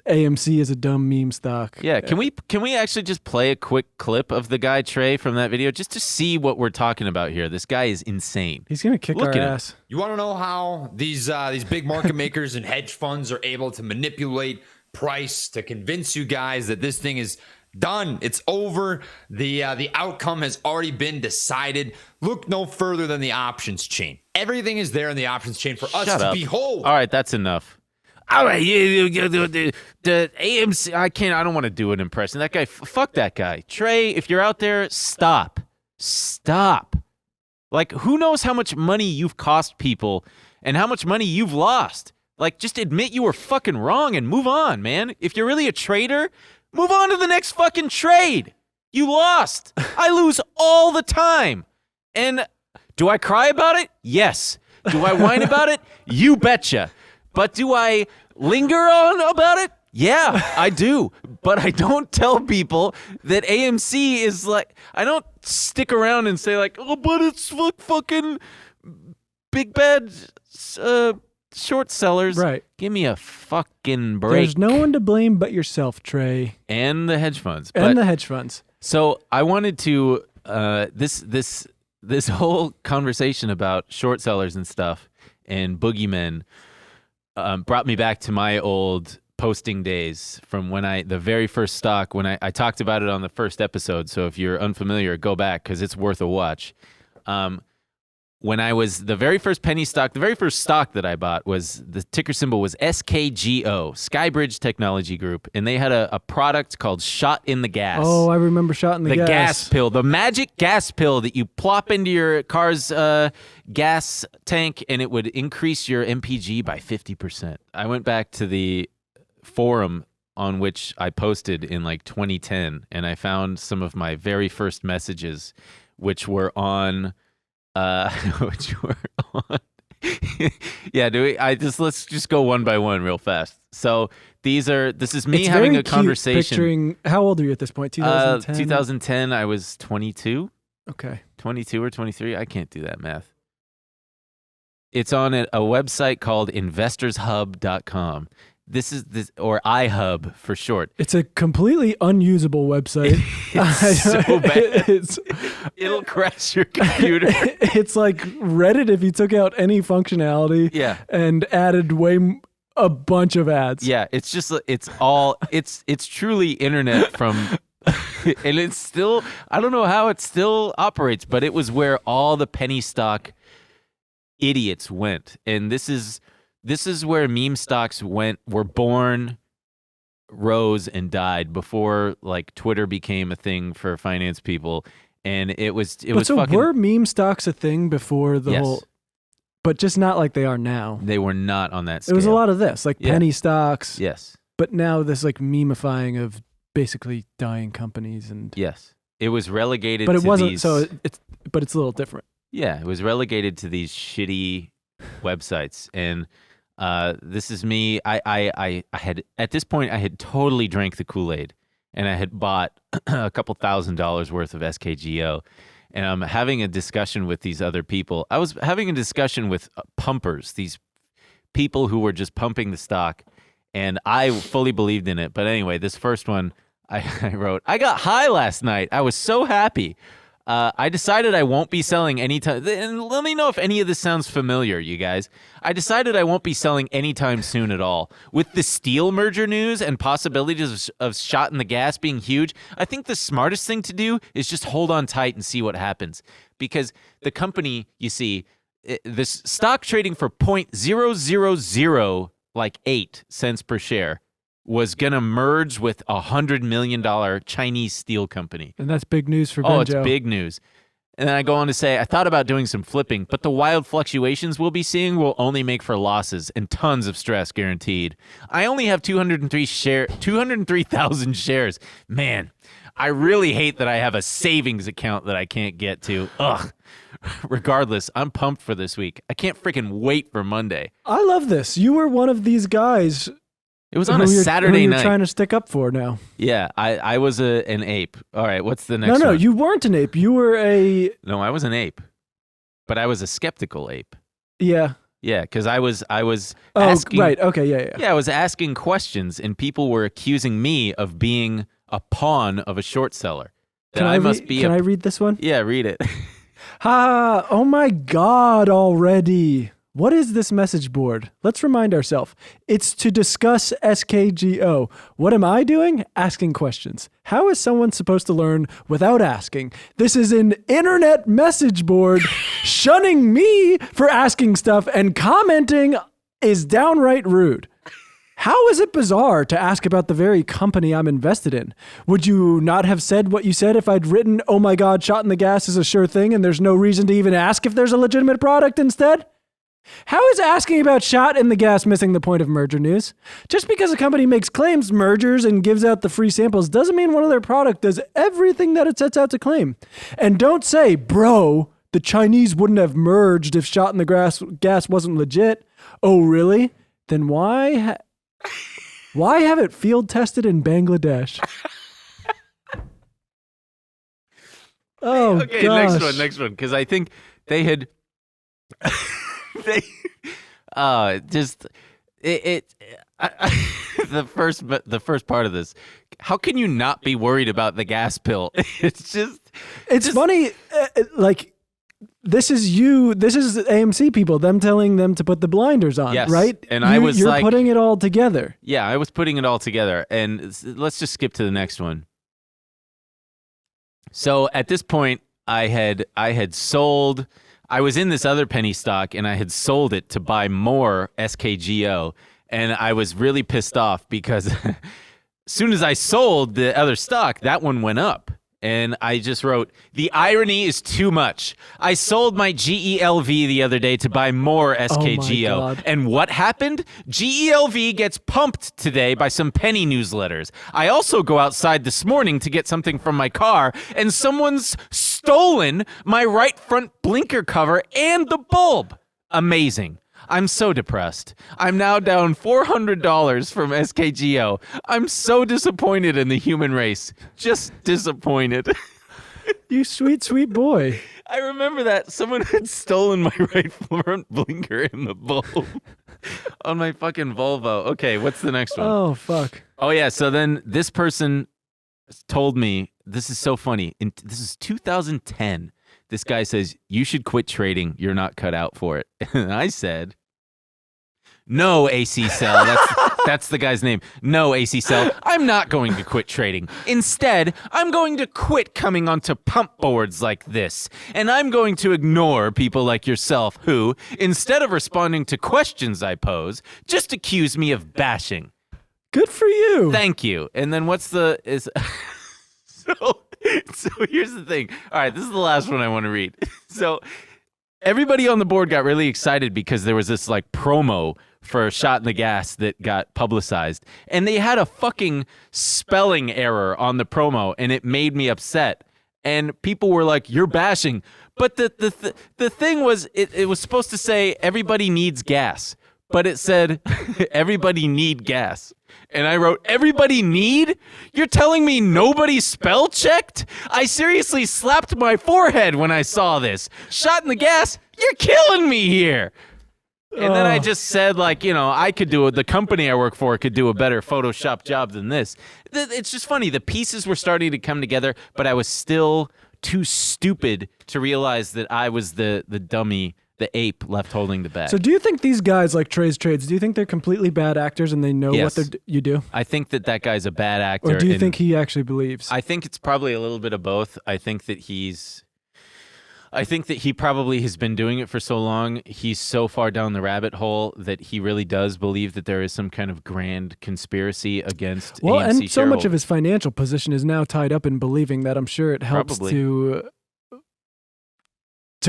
AMC is a dumb meme stock. Yeah, can we actually just play a quick clip of the guy Trey from that video just to see what we're talking about here? This guy is insane. He's gonna kick our ass. You want to know how these big market makers and hedge funds are able to manipulate price to convince you guys that this thing is done, it's over, the outcome has already been decided? Look no further than the options chain. Everything is there in the options chain for us to behold. All right, that's enough. All right, the AMC, I don't want to do an impression. That guy, fuck that guy. Trey, if you're out there, stop. Like, who knows how much money you've cost people and how much money you've lost? Like, just admit you were fucking wrong and move on, man. If you're really a trader, move on to the next fucking trade. You lost. I lose all the time. And do I cry about it? Yes. Do I whine about it? You betcha. But do I linger on about it? Yeah, I do. But I don't tell people that AMC is like, I don't stick around and say like, oh, but it's fucking big bad short sellers. Right. Give me a fucking break. There's no one to blame but yourself, Trey. And the hedge funds. And the hedge funds. So I wanted to, this whole conversation about short sellers and stuff and boogeymen brought me back to my old posting days from when the very first stock, when I talked about it on the first episode. So if you're unfamiliar, go back because it's worth a watch. When I was the very first penny stock, the very first stock that I bought was, the ticker symbol was SKGO, Skybridge Technology Group. And they had a product called Shot in the Gas. Oh, I remember Shot in the Gas. The gas pill, the magic gas pill that you plop into your car's gas tank and it would increase your MPG by 50%. I went back to the forum on which I posted in like 2010 and I found some of my very first messages, which were on... yeah, let's just go one by one real fast. So this is me having a conversation. Picturing, how old are you at this point? 2010? 2010, I was 22. Okay. 22 or 23. I can't do that math. It's on a website called investorshub.com. Or iHub for short. It's a completely unusable website. It's so bad. It'll crash your computer. It's like Reddit if you took out any functionality and added a bunch of ads. Yeah, it's just, it's truly internet from, and it's still, I don't know how it still operates, but it was where all the penny stock idiots went. And this is where meme stocks were born, rose, and died before like Twitter became a thing for finance people. And it was fucking... were meme stocks a thing before the whole... But just not like they are now. They were not on that scale. It was a lot of this, like penny stocks. Yes. But now this like memifying of basically dying companies and... Yes. It was relegated but it to wasn't, these... but it's a little different. Yeah, it was relegated to these shitty websites. And... this is me. I had, at this point, I had totally drank the Kool-Aid and I had bought a couple $1,000s worth of SKGO and I'm having a discussion with these other people. I was having a discussion with pumpers, these people who were just pumping the stock, and I fully believed in it. But anyway, this first one I wrote, I got high last night. I was so happy. I decided I won't be selling anytime. And let me know if any of this sounds familiar, you guys. I decided I won't be selling anytime soon at all. With the Steel merger news and possibilities of shot in the gas being huge, I think the smartest thing to do is just hold on tight and see what happens. Because the company, you see, this stock trading for 0.000 cents per share was going to merge with $100 million Chinese steel company. And that's big news for Benjo. Oh, it's big news. And then I go on to say, I thought about doing some flipping, but the wild fluctuations we'll be seeing will only make for losses and tons of stress guaranteed. I only have 203,000 shares. Man, I really hate that I have a savings account that I can't get to. Ugh. Regardless, I'm pumped for this week. I can't freaking wait for Monday. I love this. You were one of these guys. It was on a Saturday night. You're trying to stick up for now. Yeah, I was an ape. All right, what's the next one? No, you weren't an ape. You were a... No, I was an ape. But I was a skeptical ape. Yeah. Yeah, because I was asking... right. Okay, yeah. Yeah, I was asking questions, and people were accusing me of being a pawn of a short seller. Can I read this one? Yeah, read it. Oh my God, already. What is this message board? Let's remind ourselves. It's to discuss SKGO. What am I doing? Asking questions. How is someone supposed to learn without asking? This is an internet message board. Shunning me for asking stuff and commenting is downright rude. How is it bizarre to ask about the very company I'm invested in? Would you not have said what you said if I'd written, oh my God, shot in the gas is a sure thing and there's no reason to even ask if there's a legitimate product instead? How is asking about shot in the gas missing the point of merger news? Just because a company makes claims, mergers, and gives out the free samples doesn't mean one of their product does everything that it sets out to claim. And don't say, bro, the Chinese wouldn't have merged if shot in the gas wasn't legit. Oh, really? Then why have it field tested in Bangladesh? Oh, okay, gosh. next one, because I think they had... the first part of this. How can you not be worried about the gas pill? It's funny. Like this is AMC people. Them telling them to put the blinders on, yes. Right? And you're putting it all together. Yeah, I was putting it all together. And let's just skip to the next one. So at this point, I had sold. I was in this other penny stock, and I had sold it to buy more SKGO, and I was really pissed off because as soon as I sold the other stock, that one went up. And I just wrote, the irony is too much. I sold my GELV the other day to buy more SKGO. Oh my God. And what happened? GELV gets pumped today by some penny newsletters. I also go outside this morning to get something from my car, and someone's stolen my right front blinker cover and the bulb. Amazing. I'm so depressed. I'm now down $400 from SKGO. I'm so disappointed in the human race. Just disappointed. You sweet, sweet boy. I remember that someone had stolen my right front blinker and the bulb on my fucking Volvo. Okay, what's the next one? Oh, fuck. Oh, yeah. So then this person told me, this is so funny. This is 2010. This guy says, you should quit trading. You're not cut out for it. And I said, no, AC Cell. That's the guy's name. No, AC Cell. I'm not going to quit trading. Instead, I'm going to quit coming onto pump boards like this. And I'm going to ignore people like yourself who, instead of responding to questions I pose, just accuse me of bashing. Good for you. Thank you. And then So here's the thing. All right, this is the last one I want to read. So everybody on the board got really excited because there was this like promo for Shot in the Gas that got publicized. And they had a fucking spelling error on the promo, and it made me upset. And people were like, you're bashing. But the thing was, it was supposed to say everybody needs gas. But it said everybody need gas. And I wrote, everybody need? You're telling me nobody spell checked? I seriously slapped my forehead when I saw this. Shot in the gas? You're killing me here. And then I just said, like, I could do it. The company I work for could do a better Photoshop job than this. It's just funny. The pieces were starting to come together, but I was still too stupid to realize that I was the dummy, the ape left holding the bag. So do you think these guys like Trey's Trades, do you think they're completely bad actors and they know Yes. what you do? I think that guy's a bad actor. Or do you think he actually believes? I think it's probably a little bit of both. I think that he probably has been doing it for so long. He's so far down the rabbit hole that he really does believe that there is some kind of grand conspiracy against well, AMC and so much of his financial position is now tied up in believing that. I'm sure it helps to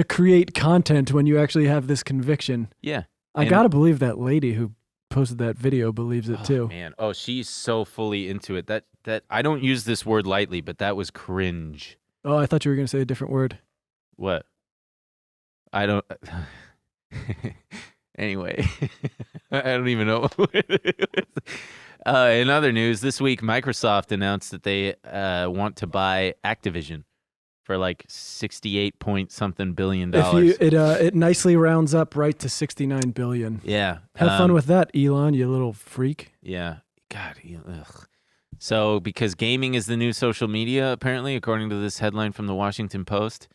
create content when you actually have this conviction. Yeah. I got to believe that lady who posted that video believes it too. Man. Oh, she's so fully into it. That I don't use this word lightly, but that was cringe. Oh, I thought you were going to say a different word. What? I don't. Anyway, I don't even know. In other news, this week Microsoft announced that they want to buy Activision for like $68-point-something billion. It nicely rounds up right to $69 billion. Yeah. Have fun with that, Elon, you little freak. Yeah. God. Ugh. So, because gaming is the new social media, apparently, according to this headline from the Washington Post.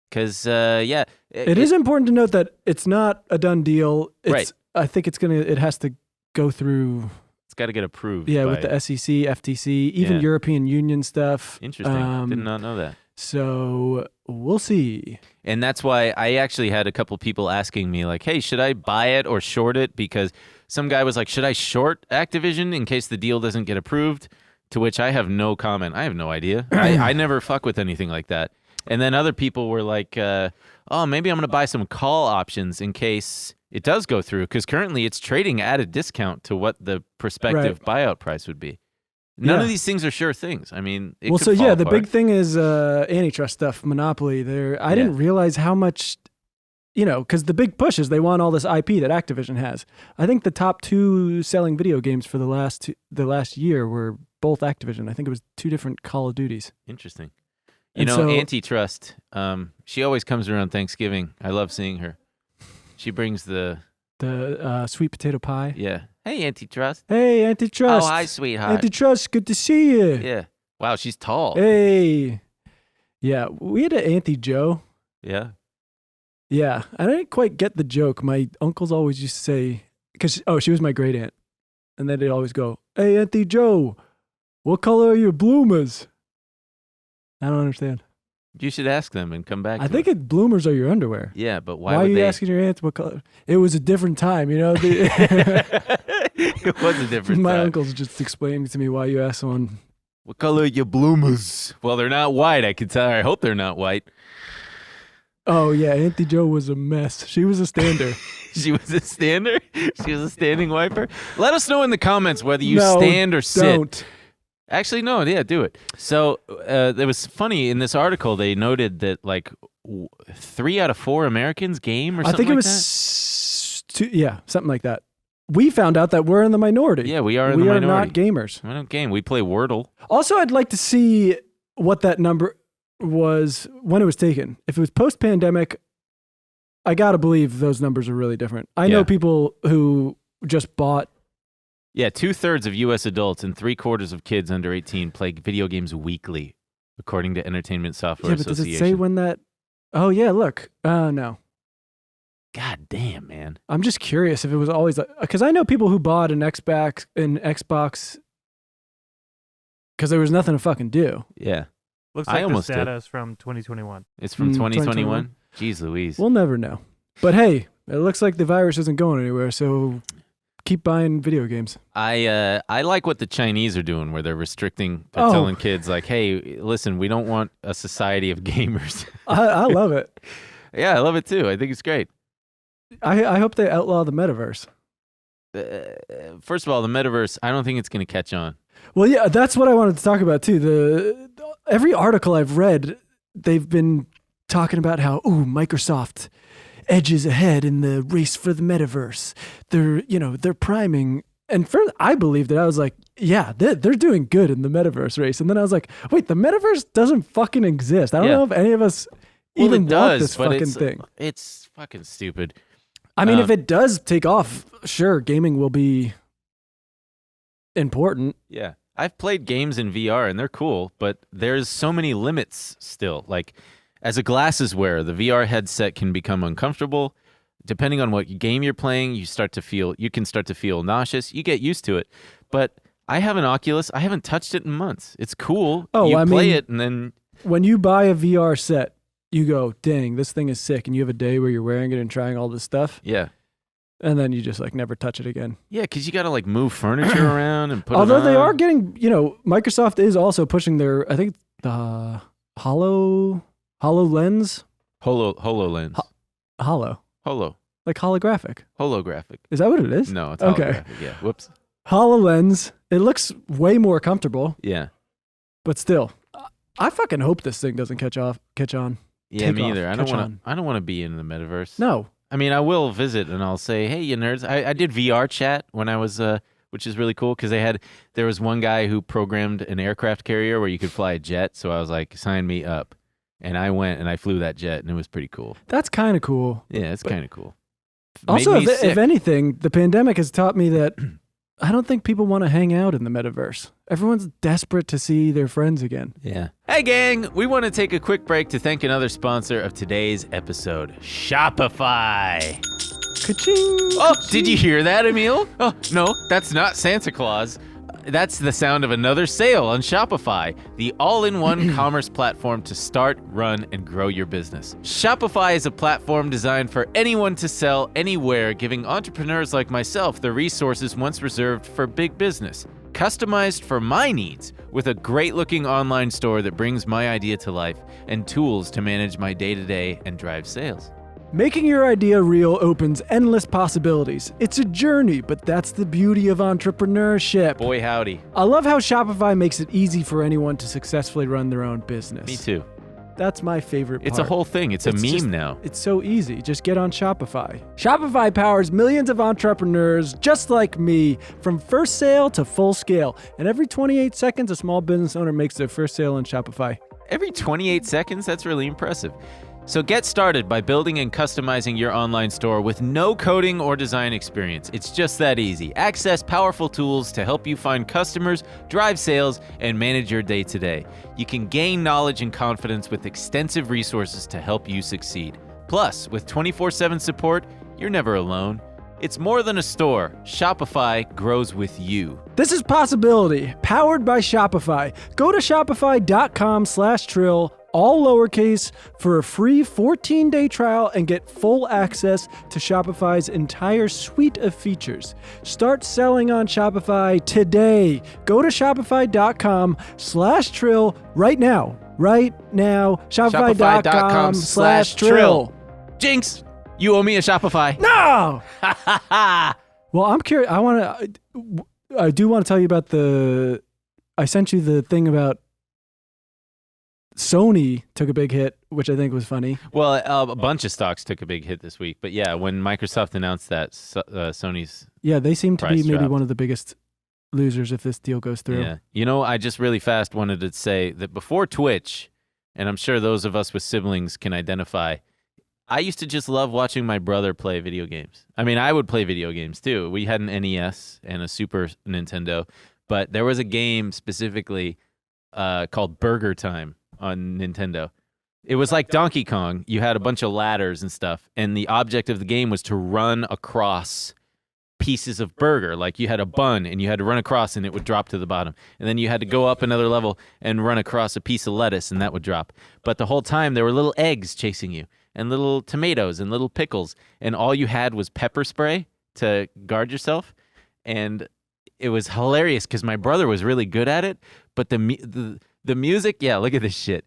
Because, yeah. It is important to note that it's not a done deal. Right. I think it has to go through. It's got to get approved. Yeah, with the SEC, FTC, even European Union stuff. Interesting. Did not know that. So we'll see. And that's why I actually had a couple people asking me, like, hey, should I buy it or short it? Because some guy was like, should I short Activision in case the deal doesn't get approved? To which I have no comment. I have no idea. I never fuck with anything like that. And then other people were like, oh, maybe I'm going to buy some call options in case it does go through. Because currently it's trading at a discount to what the prospective buyout price would be. None of these things are sure things. I mean, it could fall the apart. big thing is antitrust stuff, monopoly. I didn't realize how much, because the big push is they want all this IP that Activision has. I think the top 2 selling video games for the last year were both Activision. I think it was 2 different Call of Duties. Interesting. Antitrust. She always comes around Thanksgiving. I love seeing her. She brings the sweet potato pie. Yeah. Hey, Antitrust. Hey, Antitrust. Oh, hi, sweetheart. Antitrust, good to see you. Yeah. Wow, she's tall. Hey. Yeah, we had an Auntie Joe. Yeah. Yeah, I didn't quite get the joke. My uncles always used to say, she was my great aunt. And then they'd always go, hey, Auntie Joe, what color are your bloomers? I don't understand. You should ask them and come back. I think bloomers are your underwear. Yeah, but why are would you they... asking your aunt what color? It was a different time, It was a different My time. uncle's just explaining to me why you asked someone. What color are your bloomers? Well, they're not white, I can tell. I hope they're not white. Oh, yeah, Auntie Joe was a mess. She was a stander. She was a stander? She was a standing wiper? Let us know in the comments whether you stand or sit. Don't. Actually, no, yeah, do it. So it was funny in this article. They noted that like 3 out of 4 Americans game or something. I think it was something like that. We found out that we're in the minority. Yeah, we are in the minority. We are not gamers. We don't game. We play Wordle. Also, I'd like to see what that number was when it was taken. If it was post-pandemic, I got to believe those numbers are really different. I know people who just bought. Yeah, 2/3 of U.S. adults and 3/4 of kids under 18 play video games weekly, according to Entertainment Software Association. Does it say when that? Oh yeah, look. No. God damn, man. I'm just curious if it was always because I know people who bought an Xbox because there was nothing to fucking do. Yeah. Looks like the data is from 2021. It's from 2021? Jeez Louise. We'll never know. But hey, it looks like the virus isn't going anywhere, so keep buying video games. I like what the Chinese are doing, where they're restricting, telling kids like, "Hey, listen, we don't want a society of gamers." I love it. Yeah, I love it too. I think it's great. I hope they outlaw the metaverse. First of all, the metaverse, I don't think it's going to catch on. Well, yeah, that's what I wanted to talk about too. Every article I've read, they've been talking about how Microsoft edges ahead in the race for the metaverse. They're priming. And I believed it. I was like, yeah, they're doing good in the metaverse race. And then I was like, wait, the metaverse doesn't fucking exist. I don't know if any of us even want this fucking thing. It's fucking stupid. I mean, if it does take off, sure, gaming will be important. Yeah. I've played games in VR and they're cool, but there's so many limits still. Like as a glasses wearer, the VR headset can become uncomfortable. Depending on what game you're playing, you can start to feel nauseous. You get used to it. But I have an Oculus. I haven't touched it in months. It's cool. You play it and then when you buy a VR set, you go, dang, this thing is sick. And you have a day where you're wearing it and trying all this stuff. Yeah. And then you just like never touch it again. Yeah, because you got to like move furniture around and put Although it on. they are getting, Microsoft is also pushing their, I think the HoloLens. HoloLens. Holo. Like holographic. Holographic. Is that what it is? No, it's okay. holographic. Yeah. Whoops. HoloLens. It looks way more comfortable. Yeah. But still, I fucking hope this thing doesn't catch on. Yeah, me either. I don't want to be in the metaverse. No. I mean, I will visit and I'll say, hey, you nerds. I did VR chat when I was, which is really cool because there was one guy who programmed an aircraft carrier where you could fly a jet. So I was like, sign me up. And I went and I flew that jet and it was pretty cool. That's kind of cool. Yeah, it's kind of cool. Also, if anything, the pandemic has taught me that I don't think people want to hang out in the metaverse. Everyone's desperate to see their friends again. Yeah. Hey, gang, we want to take a quick break to thank another sponsor of today's episode, Shopify. Ka-ching, Oh, ka-ching. did you hear that, Emil? Oh, no, that's not Santa Claus. That's the sound of another sale on Shopify, the all-in-one commerce platform to start, run, and grow your business. Shopify is a platform designed for anyone to sell anywhere, giving entrepreneurs like myself the resources once reserved for big business. Customized for my needs, with a great-looking online store that brings my idea to life and tools to manage my day-to-day and drive sales. Making your idea real opens endless possibilities. It's a journey, but that's the beauty of entrepreneurship. Boy, howdy. I love how Shopify makes it easy for anyone to successfully run their own business. Me too. That's my favorite part. It's a whole thing. It's a meme now. It's so easy. Just get on Shopify. Shopify powers millions of entrepreneurs just like me, from first sale to full scale. And every 28 seconds, a small business owner makes their first sale on Shopify. Every 28 seconds? That's really impressive. So get started by building and customizing your online store with no coding or design experience. It's just that easy. Access powerful tools to help you find customers, drive sales, and manage your day-to-day. You can gain knowledge and confidence with extensive resources to help you succeed. Plus, with 24/7 support, you're never alone. It's more than a store. Shopify grows with you. This is Possibility, powered by Shopify. Go to shopify.com/Trill, all lowercase, for a free 14-day trial and get full access to Shopify's entire suite of features. Start selling on Shopify today. Go to shopify.com/Trill right now. Right now. Shopify.com/Trill. Jinx! You owe me a Shopify. No! Well, I'm curious. I do want to tell you about I sent you the thing about Sony took a big hit, which I think was funny. Well, a bunch of stocks took a big hit this week. But yeah, when Microsoft announced that, Sony's Yeah, they seem to be price maybe dropped. one of the biggest losers if this deal goes through. Yeah. You know, I just really fast wanted to say that before Twitch, and I'm sure those of us with siblings can identify, I used to just love watching my brother play video games. I mean, I would play video games too. We had an NES and a Super Nintendo, but there was a game specifically called Burger Time on Nintendo. It was like Donkey Kong. You had a bunch of ladders and stuff, and the object of the game was to run across pieces of burger. Like you had a bun and you had to run across and it would drop to the bottom. And then you had to go up another level and run across a piece of lettuce and that would drop. But the whole time there were little eggs chasing you and little tomatoes and little pickles. And all you had was pepper spray to guard yourself. And it was hilarious because my brother was really good at it. But the music, yeah, look at this shit.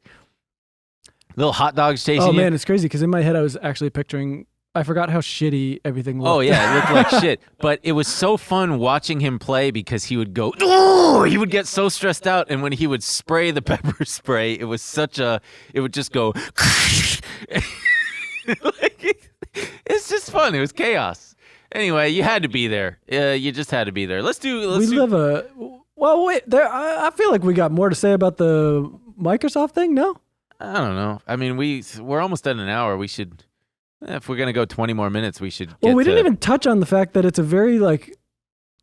Little hot dogs chasing you. Oh man, it's crazy because in my head I was actually picturing, I forgot how shitty everything looked. Oh yeah, it looked like shit. But it was so fun watching him play because he would go, oh, he would get so stressed out. And when he would spray the pepper spray, it would just go, it's just fun. It was chaos. Anyway, you had to be there. You just had to be there. Well, wait, I feel like we got more to say about the Microsoft thing, no? I don't know. I mean, we're almost at an hour. We should If we're gonna go 20 more minutes, we should. Well, we didn't even touch on the fact that it's a very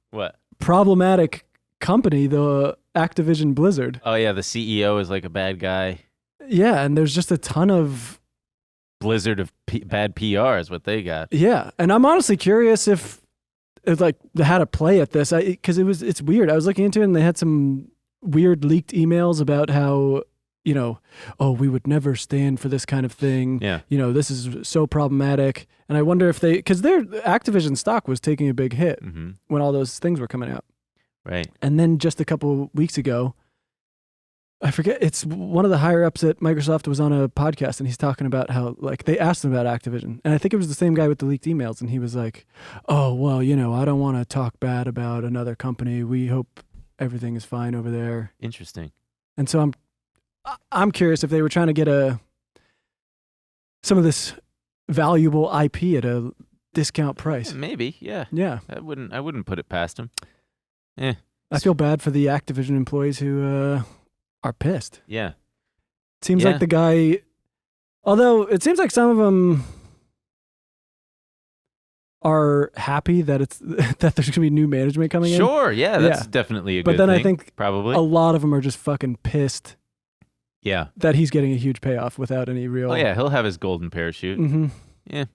what problematic company, the Activision Blizzard. Oh yeah, the CEO is like a bad guy. Yeah, and there's just a ton of Blizzard of bad PR is what they got. Yeah, and I'm honestly curious if it's like how to play at this, because it's weird. I was looking into it, and they had some weird leaked emails about how, we would never stand for this kind of thing. Yeah. This is so problematic. And I wonder if because their Activision stock was taking a big hit when all those things were coming out. Right. And then just a couple weeks ago, I forget, it's one of the higher ups at Microsoft was on a podcast, and he's talking about how they asked him about Activision. And I think it was the same guy with the leaked emails. And he was like, oh, well, I don't want to talk bad about another company. We hope everything is fine over there. Interesting. And so I'm curious if they were trying to get some of this valuable IP at a discount price. Maybe, yeah. Yeah. I wouldn't put it past them. Yeah. I feel bad for the Activision employees who are pissed. Yeah. Seems like the guy, although it seems like some of them are happy that that there's going to be new management coming in. Sure, yeah, that's definitely a good thing. But then I think probably a lot of them are just fucking pissed. Yeah. That he's getting a huge payoff without any real... Oh yeah, he'll have his golden parachute. Mm-hmm. Yeah.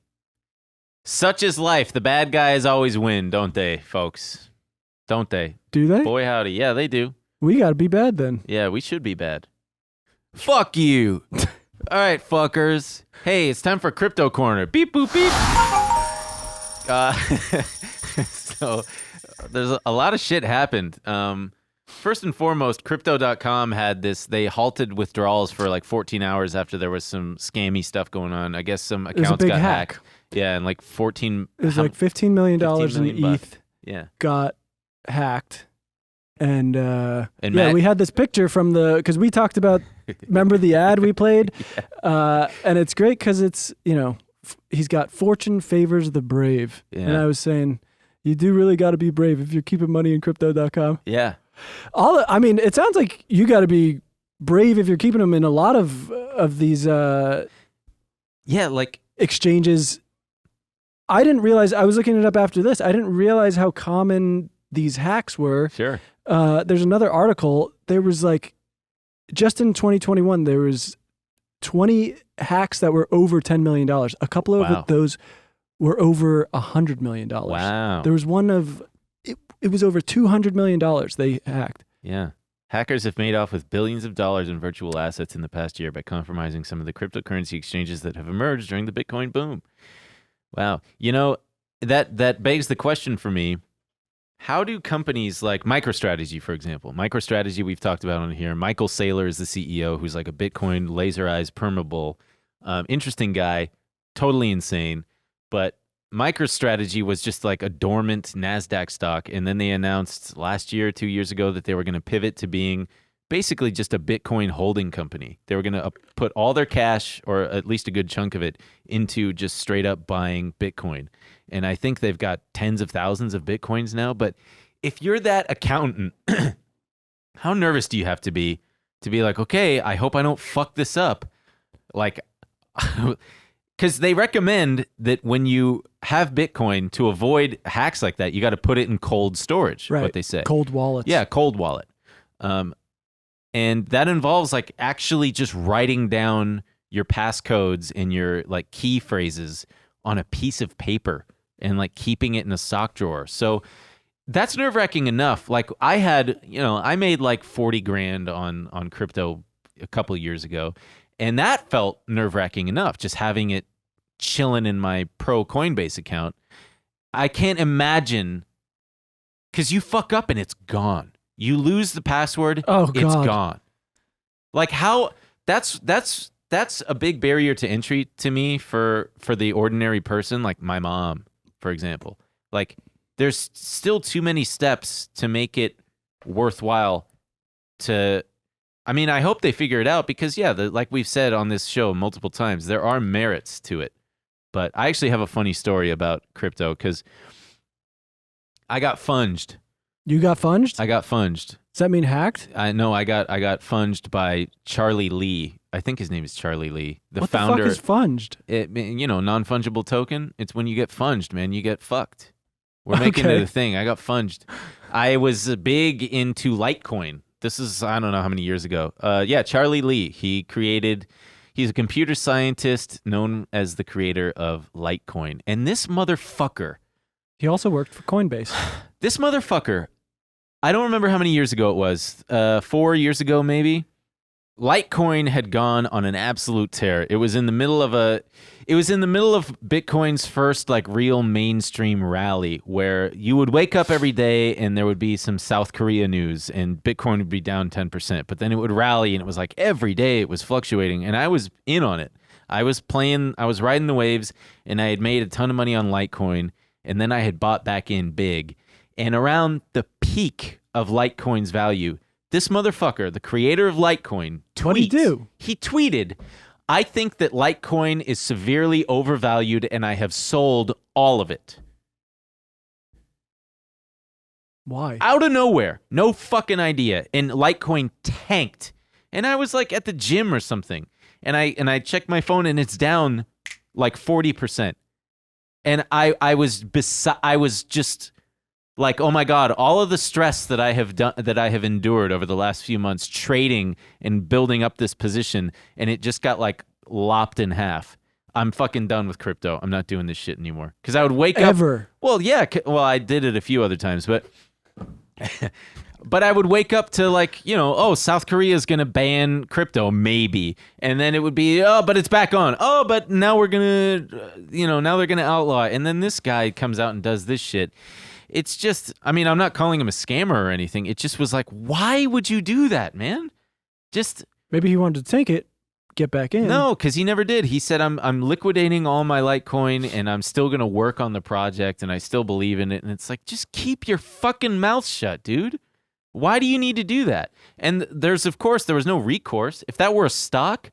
Such is life. The bad guys always win, don't they, folks? Don't they? Do they? Boy howdy. Yeah, they do. We got to be bad then. Yeah, we should be bad. Fuck you. All right, fuckers. Hey, it's time for Crypto Corner. Beep, boop, beep. So there's a lot of shit happened. First and foremost, Crypto.com had this. They halted withdrawals for like 14 hours after there was some scammy stuff going on. I guess some accounts got hacked. Yeah, and like 14. It was like $15 million in ETH. Yeah, got hacked. And we had this picture from because we talked about, remember the ad we played? Yeah. And it's great because it's, he's got fortune favors the brave. Yeah. And I was saying, you do really got to be brave if you're keeping money in Crypto.com. Yeah. It sounds like you got to be brave if you're keeping them in a lot of these exchanges. I didn't realize, I was looking it up after this, I didn't realize how common these hacks were. Sure. There's another article. There was just in 2021, there was 20 hacks that were over $10 million. A couple of those were over $100 million. Wow. There was one it was over $200 million they hacked. Yeah. Hackers have made off with billions of dollars in virtual assets in the past year by compromising some of the cryptocurrency exchanges that have emerged during the Bitcoin boom. Wow. That begs the question for me. How do companies like MicroStrategy, for example, MicroStrategy we've talked about on here, Michael Saylor is the CEO, who's like a Bitcoin laser eyes permabull. Interesting guy, totally insane. But MicroStrategy was just like a dormant NASDAQ stock. And then they announced last year, 2 years ago, that they were going to pivot to being basically just a Bitcoin holding company. They were going to put all their cash, or at least a good chunk of it, into just straight up buying Bitcoin. And I think they've got tens of thousands of Bitcoins now. But if you're that accountant, how nervous do you have to be like, okay, I hope I don't fuck this up? Like, because they recommend that when you have Bitcoin, to avoid hacks like that, you got to put it in cold storage, right. What they say. Cold wallets. Yeah, cold wallet. And that involves like actually just writing down your passcodes and your like key phrases on a piece of paper and like keeping it in a sock drawer. So that's nerve-wracking enough. Like I made like 40 grand on crypto a couple of years ago, and that felt nerve-wracking enough, just having it chilling in my pro Coinbase account. I can't imagine, because you fuck up and it's gone. You lose the password, it's gone. Like how that's a big barrier to entry to me for the ordinary person, like my mom, for example. Like there's still too many steps to make it worthwhile I hope they figure it out because like we've said on this show multiple times, there are merits to it. But I actually have a funny story about crypto because I got funged. You got funged? I got funged. Does that mean hacked? I got funged by Charlie Lee. I think his name is Charlie Lee, the what founder. the fuck is funged? Non-fungible token. It's when you get funged, man. You get fucked. We're making it a thing. I got funged. I was big into Litecoin. This is, I don't know how many years ago. Charlie Lee. He's a computer scientist known as the creator of Litecoin. And this motherfucker. He also worked for Coinbase. This motherfucker, I don't remember how many years ago it was. 4 years ago, maybe. Litecoin had gone on an absolute tear. It was in the middle of Bitcoin's first like real mainstream rally where you would wake up every day and there would be some South Korea news and Bitcoin would be down 10%, but then it would rally and it was like every day it was fluctuating and I was in on it. I was riding the waves and I had made a ton of money on Litecoin and then I had bought back in big. And around the peak of Litecoin's value, this motherfucker, the creator of Litecoin, What'd he do? He tweeted, I think that Litecoin is severely overvalued and I have sold all of it. Why? Out of nowhere. No fucking idea. And Litecoin tanked. And I was like at the gym or something. And I checked my phone and it's down like 40%. And I was just like, oh my God, all of the stress that I have endured over the last few months trading and building up this position, and it just got like lopped in half. I'm fucking done with crypto. I'm not doing this shit anymore. Because I would wake up. Well, yeah. Well, I did it a few other times, but I would wake up to like, South Korea is going to ban crypto, maybe. And then it would be, but it's back on. Oh, but now we're going to, now they're going to outlaw it. And then this guy comes out and does this shit. It's just, I'm not calling him a scammer or anything. It just was like, why would you do that, man? Just maybe he wanted to take it, get back in. No, because he never did. He said, I'm liquidating all my Litecoin and I'm still going to work on the project and I still believe in it. And it's like, just keep your fucking mouth shut, dude. Why do you need to do that? And there was no recourse. If that were a stock,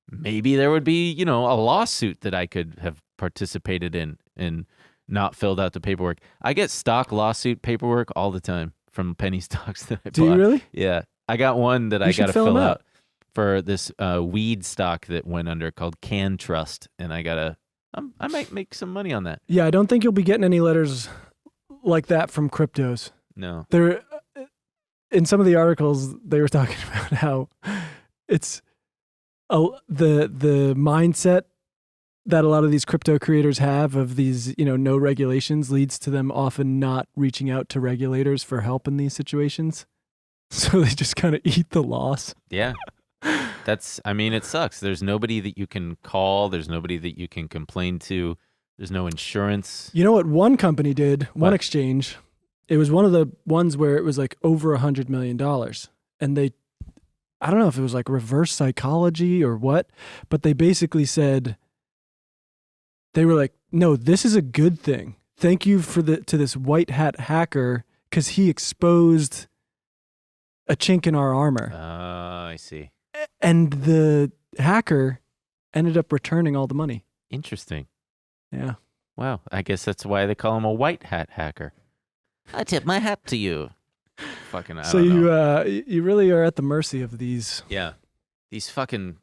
maybe there would be, a lawsuit that I could have participated in and not filled out the paperwork. I get stock lawsuit paperwork all the time from penny stocks that I bought. Do you really? Yeah. I got one that I got to fill out for this weed stock that went under called Can Trust. And I might make some money on that. Yeah, I don't think you'll be getting any letters like that from cryptos. No. In some of the articles, they were talking about how it's the mindset that a lot of these crypto creators have of these, no regulations leads to them often not reaching out to regulators for help in these situations. So they just kind of eat the loss. Yeah. It sucks. There's nobody that you can call. There's nobody that you can complain to. There's no insurance. You know what one company did? One exchange. It was one of the ones where it was like over $100 million. And I don't know if it was like reverse psychology or what, but they basically said, they were like, no, this is a good thing. Thank you to this white hat hacker because he exposed a chink in our armor. I see. And the hacker ended up returning all the money. Interesting. Yeah. Wow. I guess that's why they call him a white hat hacker. I tip my hat to you. Fucking. I don't know. You really are at the mercy of these. Yeah. These fucking.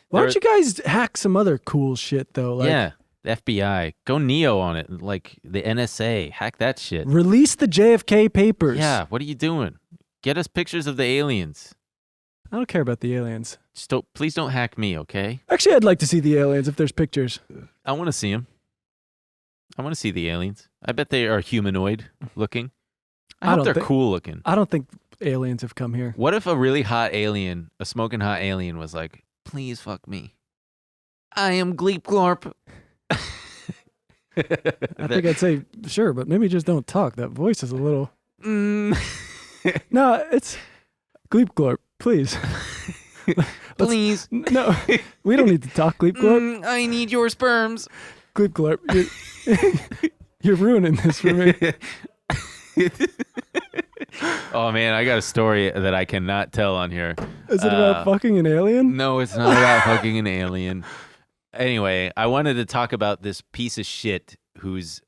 Why don't you guys hack some other cool shit though? Like, yeah. The FBI. Go Neo on it. Like the NSA. Hack that shit. Release the JFK papers. Yeah. What are you doing? Get us pictures of the aliens. I don't care about the aliens. Please don't hack me, okay? Actually, I'd like to see the aliens if there's pictures. I want to see them. I want to see the aliens. I bet they are humanoid looking. I hope they're cool looking. I don't think aliens have come here. What if a really hot alien, a smoking hot alien was like, please fuck me. I am Gleep Glorp. I think I'd say, sure, but maybe just don't talk. That voice is a little... No, it's Gleep Glorp, please. Please. No, we don't need to talk, Gleep Glorp. I need your sperms. Gleep Glorp, you're ruining this for me. Oh, man, I got a story that I cannot tell on here. Is it about fucking an alien? No, it's not about fucking an alien. Anyway, I wanted to talk about this piece of shit who's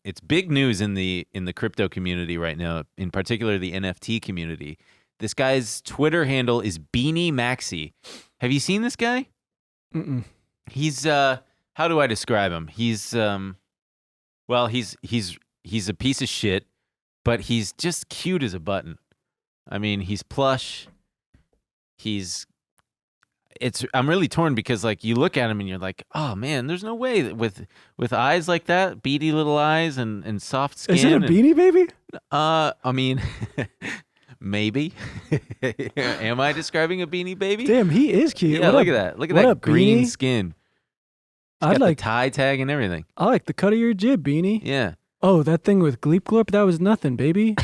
it's big news in the crypto community right now, in particular the NFT community. This guy's Twitter handle is Beanie Maxi. Have you seen this guy? Mm-mm. He's how do I describe him? He's well, he's a piece of shit, but he's just cute as a button. I mean, he's plush. I'm really torn because like you look at him and you're like, oh man, there's no way that with eyes like that, beady little eyes and soft skin. Is it a Beanie Baby? I mean, maybe. Am I describing a Beanie Baby? Damn, he is cute. Yeah, look at that. Look at that green beanie. skin. I'd Got like the tie tag and everything. I like the cut of your jib, Beanie. Yeah. Oh, that thing with Gleep Glorp, that was nothing, baby.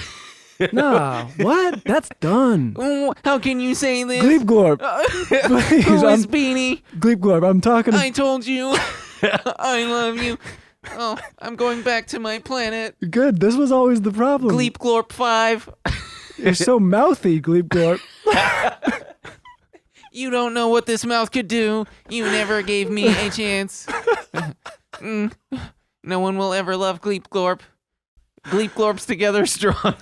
Nah, what? That's done. Oh, how can you say this? Gleep Glorp. Please, Who is Beanie? Gleep Glorp, I'm talking to... I told you. I love you. Oh, I'm going back to my planet. Good, this was always the problem. Gleep Glorp 5. You're so mouthy, Gleep Glorp. You don't know what this mouth could do. You never gave me a chance. No one will ever love Gleep Glorp. Gleep Glorp's together strong.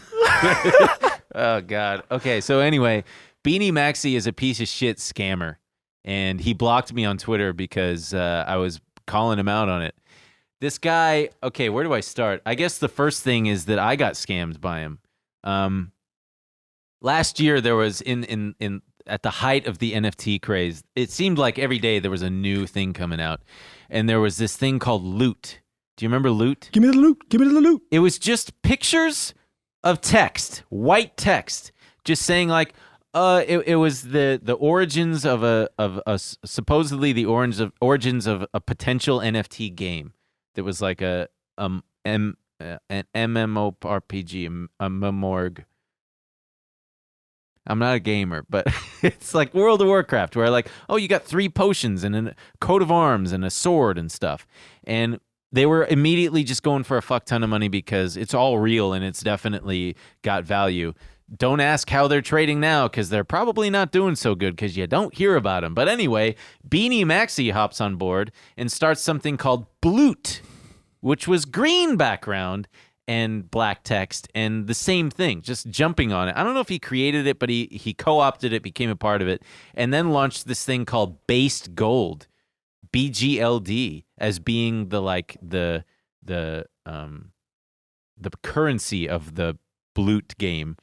Oh, God. Okay, so anyway, Beanie Maxi is a piece of shit scammer. And he blocked me on Twitter because I was calling him out on it. This guy, okay, where do I start? I guess the first thing is that I got scammed by him. Last year, there was at the height of the NFT craze, it seemed like every day there was a new thing coming out. And there was this thing called loot. Do you remember loot? Give me the loot. Give me the loot. It was just pictures of text, white text, just saying like, it was the origins of supposedly the origins of a potential NFT game that was like an MMORPG, a Memorg. I'm not a gamer, but it's like World of Warcraft, where like, oh, you got 3 potions and a coat of arms and a sword and stuff. And they were immediately just going for a fuck ton of money because it's all real and it's definitely got value. Don't ask how they're trading now because they're probably not doing so good because you don't hear about them. But anyway, Beanie Maxi hops on board and starts something called Bloot, which was green background and black text and the same thing, just jumping on it. I don't know if he created it, but he co-opted it, became a part of it, and then launched this thing called Based Gold, BGLD, as being the currency of the Bloot game.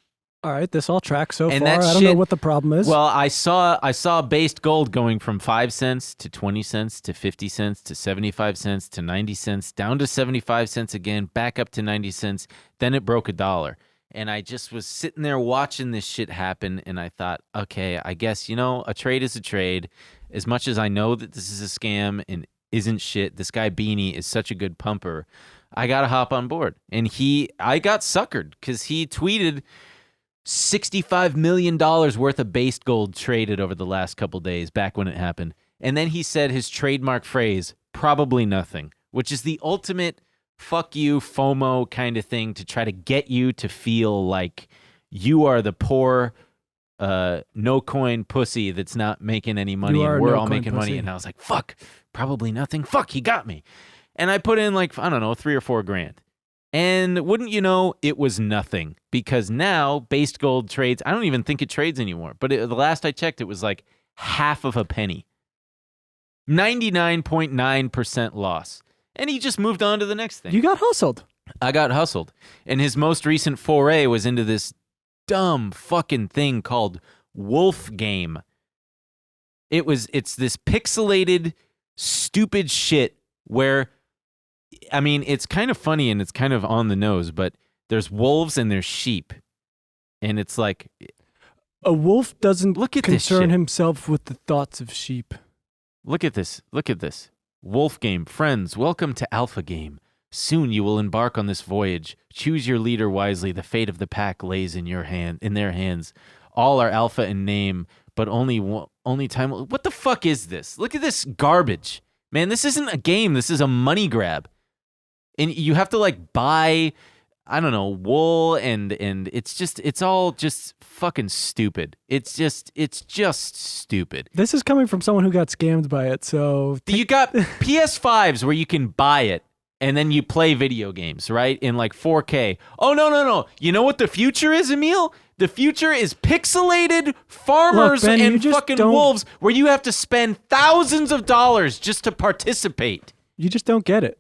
All right, this all tracks so And far. that I don't know shit- what the problem is. Well, I saw Based Gold going from 5 cents to 20 cents to 50 cents to 75 cents to 90 cents, down to 75 cents again, back up to 90 cents. Then it broke $1. And I just was sitting there watching this shit happen, and I thought, okay, I guess, a trade is a trade. As much as I know that this is a scam and isn't shit, this guy Beanie is such a good pumper. I got to hop on board. And I got suckered because he tweeted $65 million worth of Based Gold traded over the last couple days back when it happened. And then he said his trademark phrase, probably nothing, which is the ultimate fuck you FOMO kind of thing to try to get you to feel like you are the poor no coin pussy that's not making any money and we're all making money. And I was like, fuck, probably nothing. Fuck, he got me. And I put in like, I don't know, $3 or $4 grand. And wouldn't you know, it was nothing because now Based Gold trades. I don't even think it trades anymore. But the last I checked, it was like half of a penny. 99.9% loss. And he just moved on to the next thing. You got hustled. I got hustled. And his most recent foray was into this dumb fucking thing called Wolf Game. It's this pixelated, stupid shit where, I mean, it's kind of funny and it's kind of on the nose, but there's wolves and there's sheep. And it's like, a wolf doesn't Look at this concern shit. himself with the thoughts of sheep. look at this. Look at this. Wolf Game. Friends, welcome to Alpha Game. Soon you will embark on this voyage. Choose your leader wisely. The fate of the pack lays in their hands. All are alpha in name, but only time. What the fuck is this? Look at this garbage. Man, this isn't a game. This is a money grab. And you have to like buy, I don't know, wool and it's all just fucking stupid. It's just stupid. This is coming from someone who got scammed by it, so... You got PS5s where you can buy it and then you play video games, right? In like 4K. Oh, no. You know what the future is, Emil? The future is pixelated farmers Look, Ben, you and just fucking don't- wolves where you have to spend thousands of dollars just to participate. You just don't get it.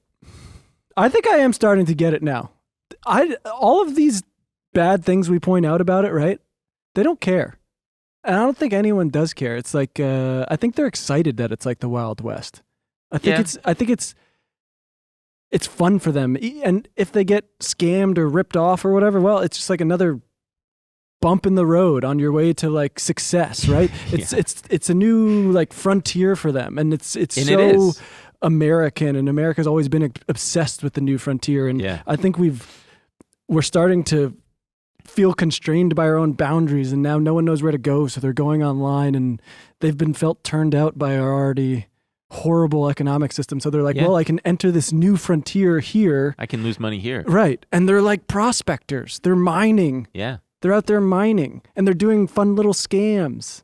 I think I am starting to get it now. All of these bad things we point out about it, right? They don't care. And I don't think anyone does care. It's like I think they're excited that it's like the Wild West. I think it's fun for them. And if they get scammed or ripped off or whatever, well, it's just like another bump in the road on your way to like success, right? It's a new like frontier for them, and it's And so it is. American, and America's always been obsessed with the new frontier, and I think we're starting to feel constrained by our own boundaries, and now no one knows where to go, so they're going online, and they've been felt turned out by our already horrible economic system. So they're like, well, I can enter this new frontier here. I can lose money here. Right. And they're like prospectors. They're mining. Yeah. They're out there mining, and they're doing fun little scams.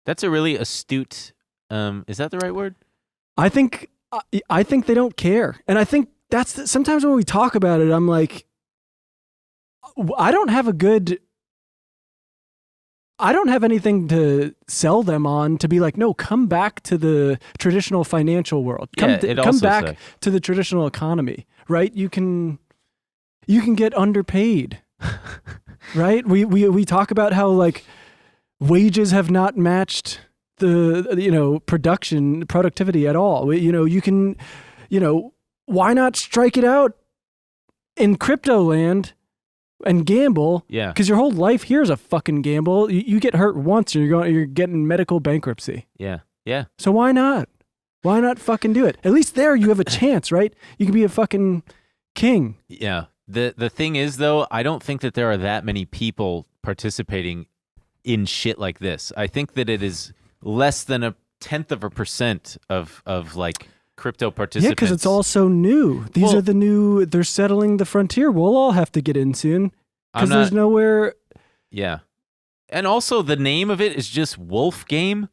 That's a really astute, is that the right word? I think they don't care. And I think sometimes when we talk about it, I'm like, I don't have anything to sell them on to be like, no, come back to the traditional financial world. Come back to the traditional economy, right? You can get underpaid, right? We talk about how like wages have not matched the productivity at all. You can why not strike it out in crypto land and gamble? Yeah. Because your whole life here is a fucking gamble. You get hurt once, and you're getting medical bankruptcy. Yeah. Yeah. So why not? Why not fucking do it? At least there you have a chance, right? You can be a fucking king. Yeah. The thing is, though, I don't think that there are that many people participating in shit like this. I think that it is less than 0.1% of like crypto participants. Yeah, because it's all so new. These are the new. They're settling the frontier. We'll all have to get in soon because there's nowhere. Yeah, and also the name of it is just Wolf Game.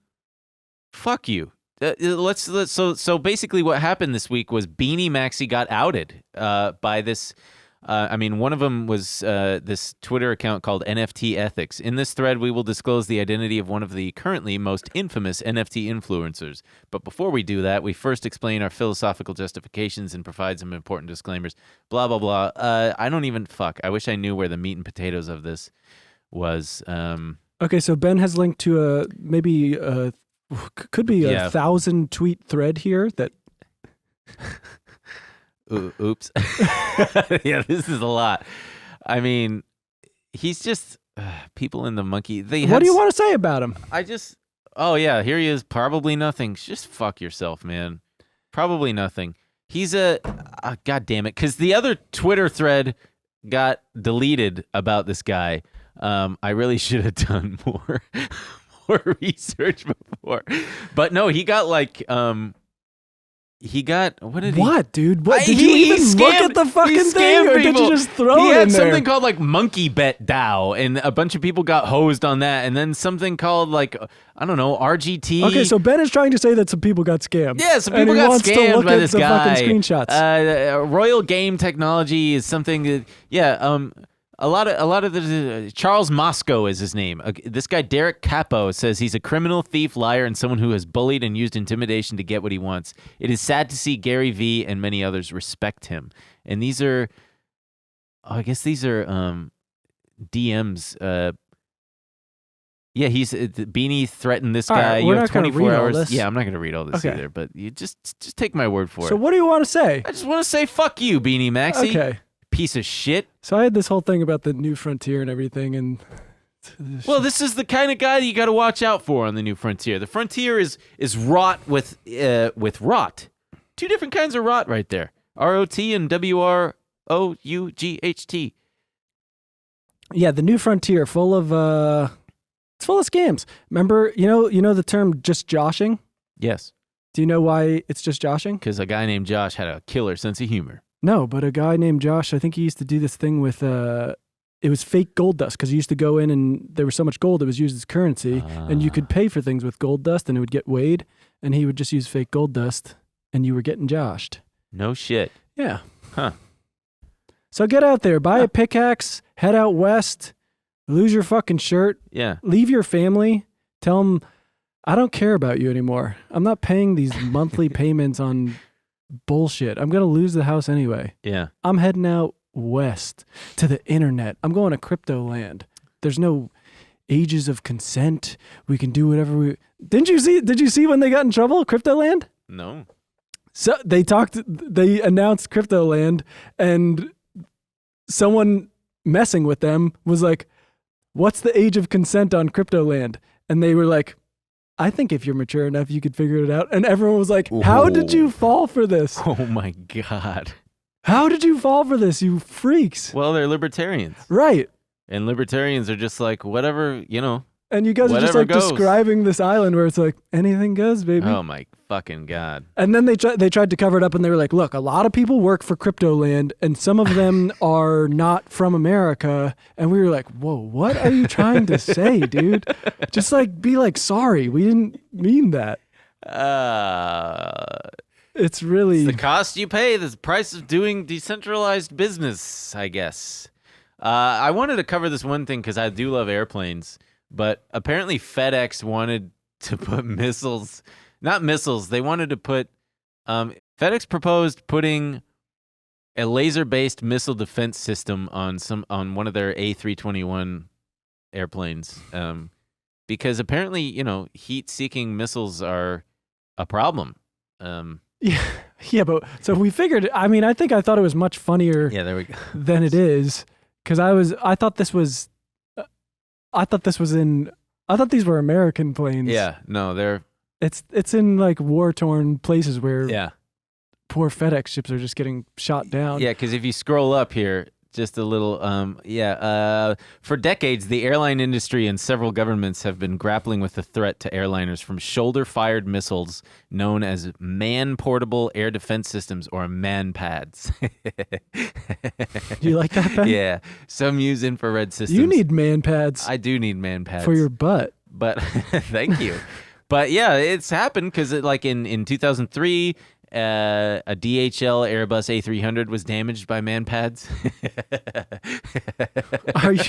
Fuck you. So basically, what happened this week was Beanie Maxi got outed by this. One of them was this Twitter account called NFT Ethics. In this thread, we will disclose the identity of one of the currently most infamous NFT influencers. But before we do that, we first explain our philosophical justifications and provide some important disclaimers. Blah, blah, blah. I wish I knew where the meat and potatoes of this was. Okay, so Ben has linked to could be a 1,000 tweet thread here that... Oops. Yeah, this is a lot. I mean, he's just people in the monkey. What do you want to say about him? Here he is. Probably nothing. Just fuck yourself, man. Probably nothing. He's God damn it. Because the other Twitter thread got deleted about this guy. I really should have done more research before. But no, he got like... What, dude? What did you even look at the fucking thing, or did you just throw it in there? He had something called like Monkey Bet DAO, and a bunch of people got hosed on that, and then something called like RGT. Okay, so Ben is trying to say that some people got scammed. Yeah, some people got scammed by this guy. Fucking screenshots. Royal Game Technology is something that a lot of the Charles Moscow is his name. This guy Derek Capo says he's a criminal, thief, liar, and someone who has bullied and used intimidation to get what he wants. It is sad to see Gary Vee and many others respect him. And these are, DMs. Beanie threatened this guy. Right, you have 24 hours. This. Yeah, I'm not going to read all this either. But you just take my word for it. So what do you want to say? I just want to say fuck you, Beanie Maxi. Okay. Piece of shit. So I had this whole thing about the new frontier and everything, and well, this is the kind of guy that you got to watch out for on the new frontier. The frontier is wrought with rot. Two different kinds of rot right there. ROT and WROUGHT. Yeah, the new frontier it's full of scams. Remember, you know the term just joshing? Yes. Do you know why it's just joshing? Because a guy named Josh had a killer sense of humor. No, but a guy named Josh, I think he used to do this thing with, it was fake gold dust, because he used to go in and there was so much gold, it was used as currency, and you could pay for things with gold dust and it would get weighed, and he would just use fake gold dust, and you were getting joshed. No shit. Yeah. Huh. So get out there, buy a pickaxe, head out west, Lose your fucking shirt. Yeah. Leave your family. Tell them, I don't care about you anymore. I'm not paying these monthly payments on bullshit. I'm going to lose the house anyway. Yeah. I'm heading out west to the internet. I'm going to crypto land. There's no ages of consent. We can do whatever we... Did you see when they got in trouble, Crypto Land? No. So they announced Crypto Land, and someone messing with them was like, what's the age of consent on Crypto Land? And they were like, I think if you're mature enough, you could figure it out. And everyone was like, how did you fall for this? Oh my God. How did you fall for this, you freaks? Well, they're libertarians. Right. And libertarians are just like, whatever, And you guys are just like goes. describing this island where it's like, anything goes, baby. Oh my fucking God. And then they tried to cover it up, and they were like, look, a lot of people work for Crypto Land, and some of them are not from America. And we were like, whoa, what are you trying to say, dude? Just like, be like, sorry, we didn't mean that. It's really... It's the cost you pay, the price of doing decentralized business, I guess. I wanted to cover this one thing because I do love airplanes, but apparently FedEx wanted to put they wanted to put, FedEx proposed putting a laser-based missile defense system on one of their A321 airplanes, because apparently, heat-seeking missiles are a problem. Yeah, but so we figured, I thought it was much funnier Yeah, there we go. than it is. Because I thought these were American planes. Yeah, no, they're... It's in like war-torn places where Yeah. poor FedEx ships are just getting shot down. Yeah, because if you scroll up here, just a little, for decades, the airline industry and several governments have been grappling with the threat to airliners from shoulder-fired missiles known as man-portable air defense systems, or MANPADS. Do you like that, Ben? Yeah. Some use infrared systems. You need man pads I do need MANPADS. for your butt. But thank you. But yeah, it's happened because like in 2003, a DHL Airbus A300 was damaged by MANPADS. Are you?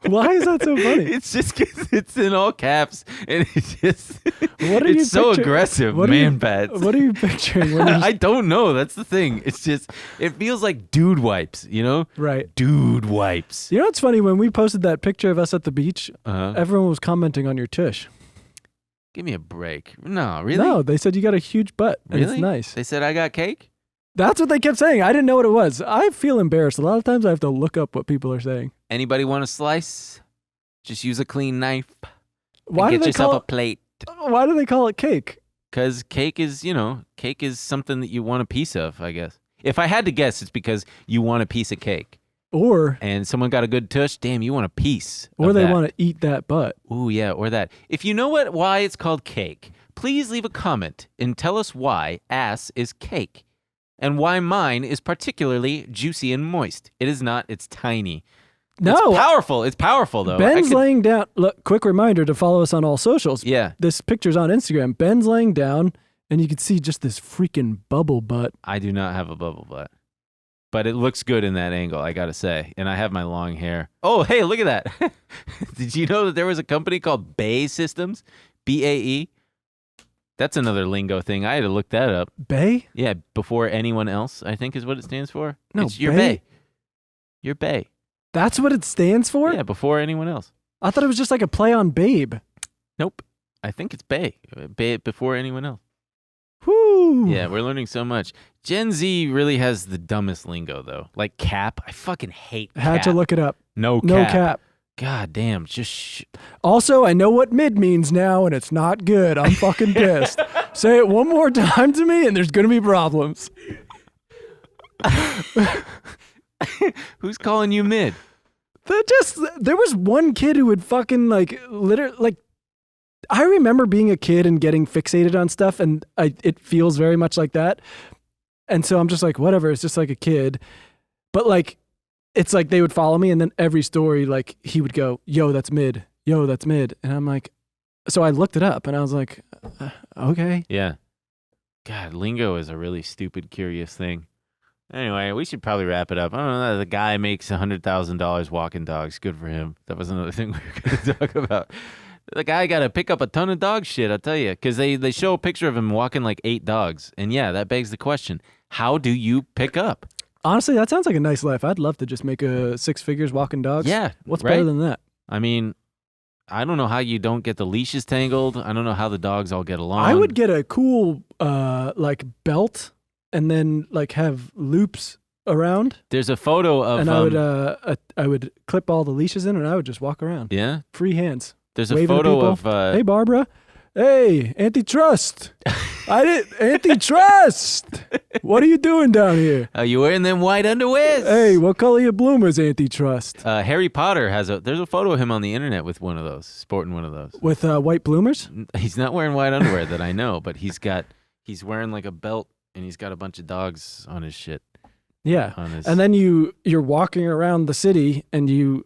Why is that so funny? It's just because it's in all caps, and it's just What are you it's so picturing? aggressive. What are you- MANPADS. What are you picturing? When I don't know. That's the thing. It's just it feels like dude wipes. Right. Dude wipes. You know what's funny? When we posted that picture of us at the beach, Uh-huh. everyone was commenting on your tush. Give me a break. No, really? No, they said you got a huge butt, and Really? it's nice. They said I got cake? That's what they kept saying. I didn't know what it was. I feel embarrassed. A lot of times I have to look up what people are saying. Anybody want a slice? Just use a clean knife. Why and do get they yourself call a plate. Why do they call it cake? Because cake is something that you want a piece of, I guess. If I had to guess, it's because you want a piece of cake. Or And someone got a good tush, damn, you want a piece. they want to eat that butt. Ooh, yeah, or that. If you know why it's called cake, please leave a comment and tell us why ass is cake and why mine is particularly juicy and moist. It is not. It's tiny. No, It's powerful. It's powerful, though. Ben's laying down. Look, quick reminder to follow us on all socials. Yeah, This picture's on Instagram. Ben's laying down, and you can see just this freaking bubble butt. I do not have a bubble butt. But it looks good in that angle, I gotta say. And I have my long hair. Oh, hey, look at that. Did you know that there was a company called BAE Systems? BAE? That's another lingo thing. I had to look that up. Bay? Yeah, before anyone else, I think is what it stands for. No, it's your BAE. BAE. Your BAE. That's what it stands for? Yeah, before anyone else. I thought it was just like a play on Babe. Nope. I think it's BAE. BAE before anyone else. Whoo! Yeah, we're learning so much. Gen Z really has the dumbest lingo, though. Like cap. I fucking hate cap. Had to look it up. No cap. No cap. God damn. Just Also, I know what mid means now, and it's not good. I'm fucking pissed. Say it one more time to me, and there's going to be problems. Who's calling you mid? There was one kid who would fucking I remember being a kid and getting fixated on stuff, and it feels very much like that. And so I'm just like, whatever, it's just like a kid. But like, it's like they would follow me, and then every story, like he would go, yo, that's mid. Yo, that's mid. And I'm like, so I looked it up, and I was like, okay. Yeah. God, lingo is a really stupid, curious thing. Anyway, we should probably wrap it up. I don't know. The guy makes $100,000 walking dogs. Good for him. That was another thing we were going to talk about. The guy got to pick up a ton of dog shit, I'll tell you, because they show a picture of him walking like 8 dogs. And yeah, that begs the question, how do you pick up? Honestly, that sounds like a nice life. I'd love to just make a 6 figures walking dogs. Yeah. What's right? better than that? I mean, I don't know how you don't get the leashes tangled. I don't know how the dogs all get along. I would get a cool like belt and then like have loops around. There's a photo of... And I would clip all the leashes in and I would just walk around. Yeah? Free hands. There's a Waving photo at people. of... Hey, Barbara. Hey, antitrust. Antitrust. What are you doing down here? Are you wearing them white underwears? Hey, what color your bloomers, antitrust? Harry Potter there's a photo of him on the internet with one of those, sporting one of those. With white bloomers? He's not wearing white underwear that I know, but he's wearing like a belt and he's got a bunch of dogs on his shit. Yeah. And then you're walking around the city and you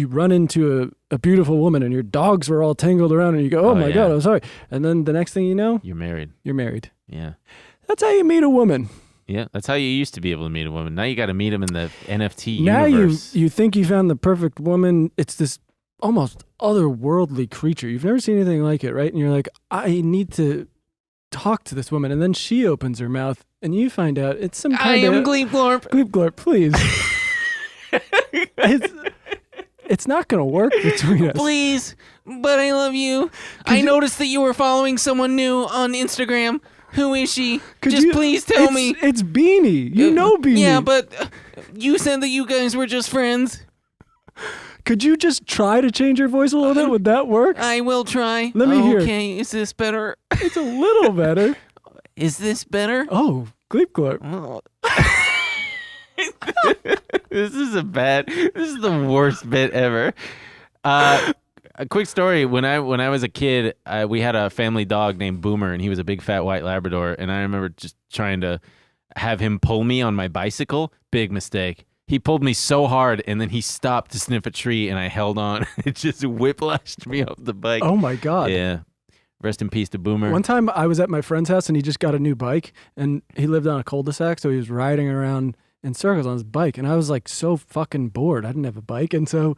run into a beautiful woman and your dogs were all tangled around and you go, oh my God, I'm sorry. And then the next thing you know, you're married. Yeah. That's how you meet a woman. Yeah, that's how you used to be able to meet a woman. Now you got to meet them in the NFT now universe. you think you found the perfect woman. It's this almost otherworldly creature. You've never seen anything like it, right? And you're like, I need to talk to this woman. And then she opens her mouth and you find out it's some kind of... I am Gleep Glorp. Gleep Glorp, please. It's not going to work between us. Please, but I love you. I noticed that you were following someone new on Instagram. Who is she? Please tell me. It's Beanie. You know Beanie. Yeah, but you said that you guys were just friends. Could you just try to change your voice a little bit? Would that work? I will try. Let me hear. Okay, is this better? It's a little better. Is this better? Oh, Gleep Glorp. Oh. This is the worst bit ever. A quick story. When I was a kid, we had a family dog named Boomer, and he was a big fat white Labrador. And I remember just trying to have him pull me on my bicycle. Big mistake. He pulled me so hard, and then he stopped to sniff a tree, and I held on. It just whiplashed me off the bike. Oh my God. Yeah. Rest in peace to Boomer. One time I was at my friend's house, and he just got a new bike, and he lived on a cul-de-sac, so he was riding around in circles on his bike, and I was like so fucking bored. I didn't have a bike, and so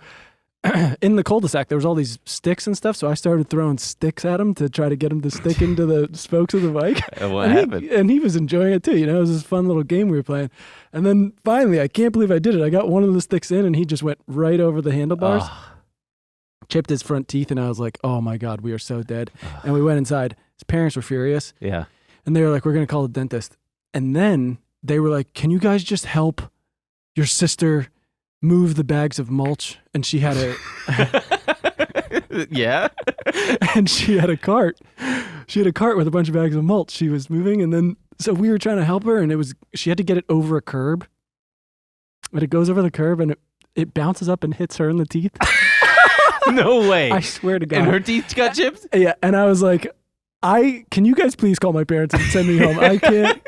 in the cul-de-sac there was all these sticks and stuff, so I started throwing sticks at him to try to get him to stick into the spokes of the bike. What happened? And he was enjoying it too. It was this fun little game we were playing. And then finally, I can't believe I did it. I got one of the sticks in, and he just went right over the handlebars, chipped his front teeth, and I was like, oh my God, we are so dead. And we went inside. His parents were furious. Yeah. And they were like, we're going to call the dentist. And then they were like, can you guys just help your sister move the bags of mulch? And she had Yeah? And she had a cart. She had a cart with a bunch of bags of mulch she was moving. And then, so we were trying to help her, and she had to get it over a curb. But it goes over the curb, and it bounces up and hits her in the teeth. No way. I swear to God. And her teeth got chipped? Yeah. And I was like, can you guys please call my parents and send me home? I can't.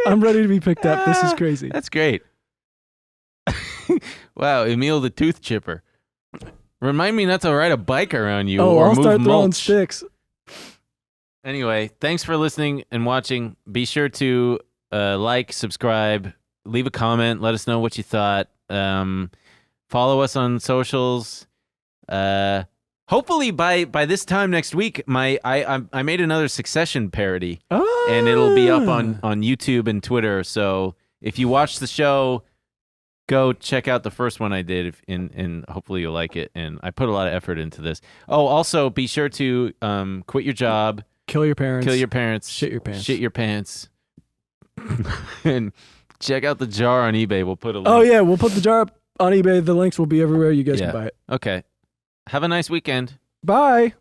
I'm ready to be picked up. This is crazy. That's great. Wow, Emil the tooth chipper. Remind me not to ride a bike around you or I'll move start throwing mulch. sticks. Anyway, thanks for listening and watching. Be sure to like, subscribe, leave a comment, let us know what you thought. Follow us on socials. Hopefully by this time next week, I made another Succession parody, and it'll be up on YouTube and Twitter. So if you watch the show, go check out the first one I did, and hopefully you'll like it. And I put a lot of effort into this. Oh, also be sure to quit your job, kill your parents, shit your pants, and check out the jar on eBay. We'll put a link. Oh yeah, we'll put the jar up on eBay. The links will be everywhere. You guys can buy it. Okay. Have a nice weekend. Bye.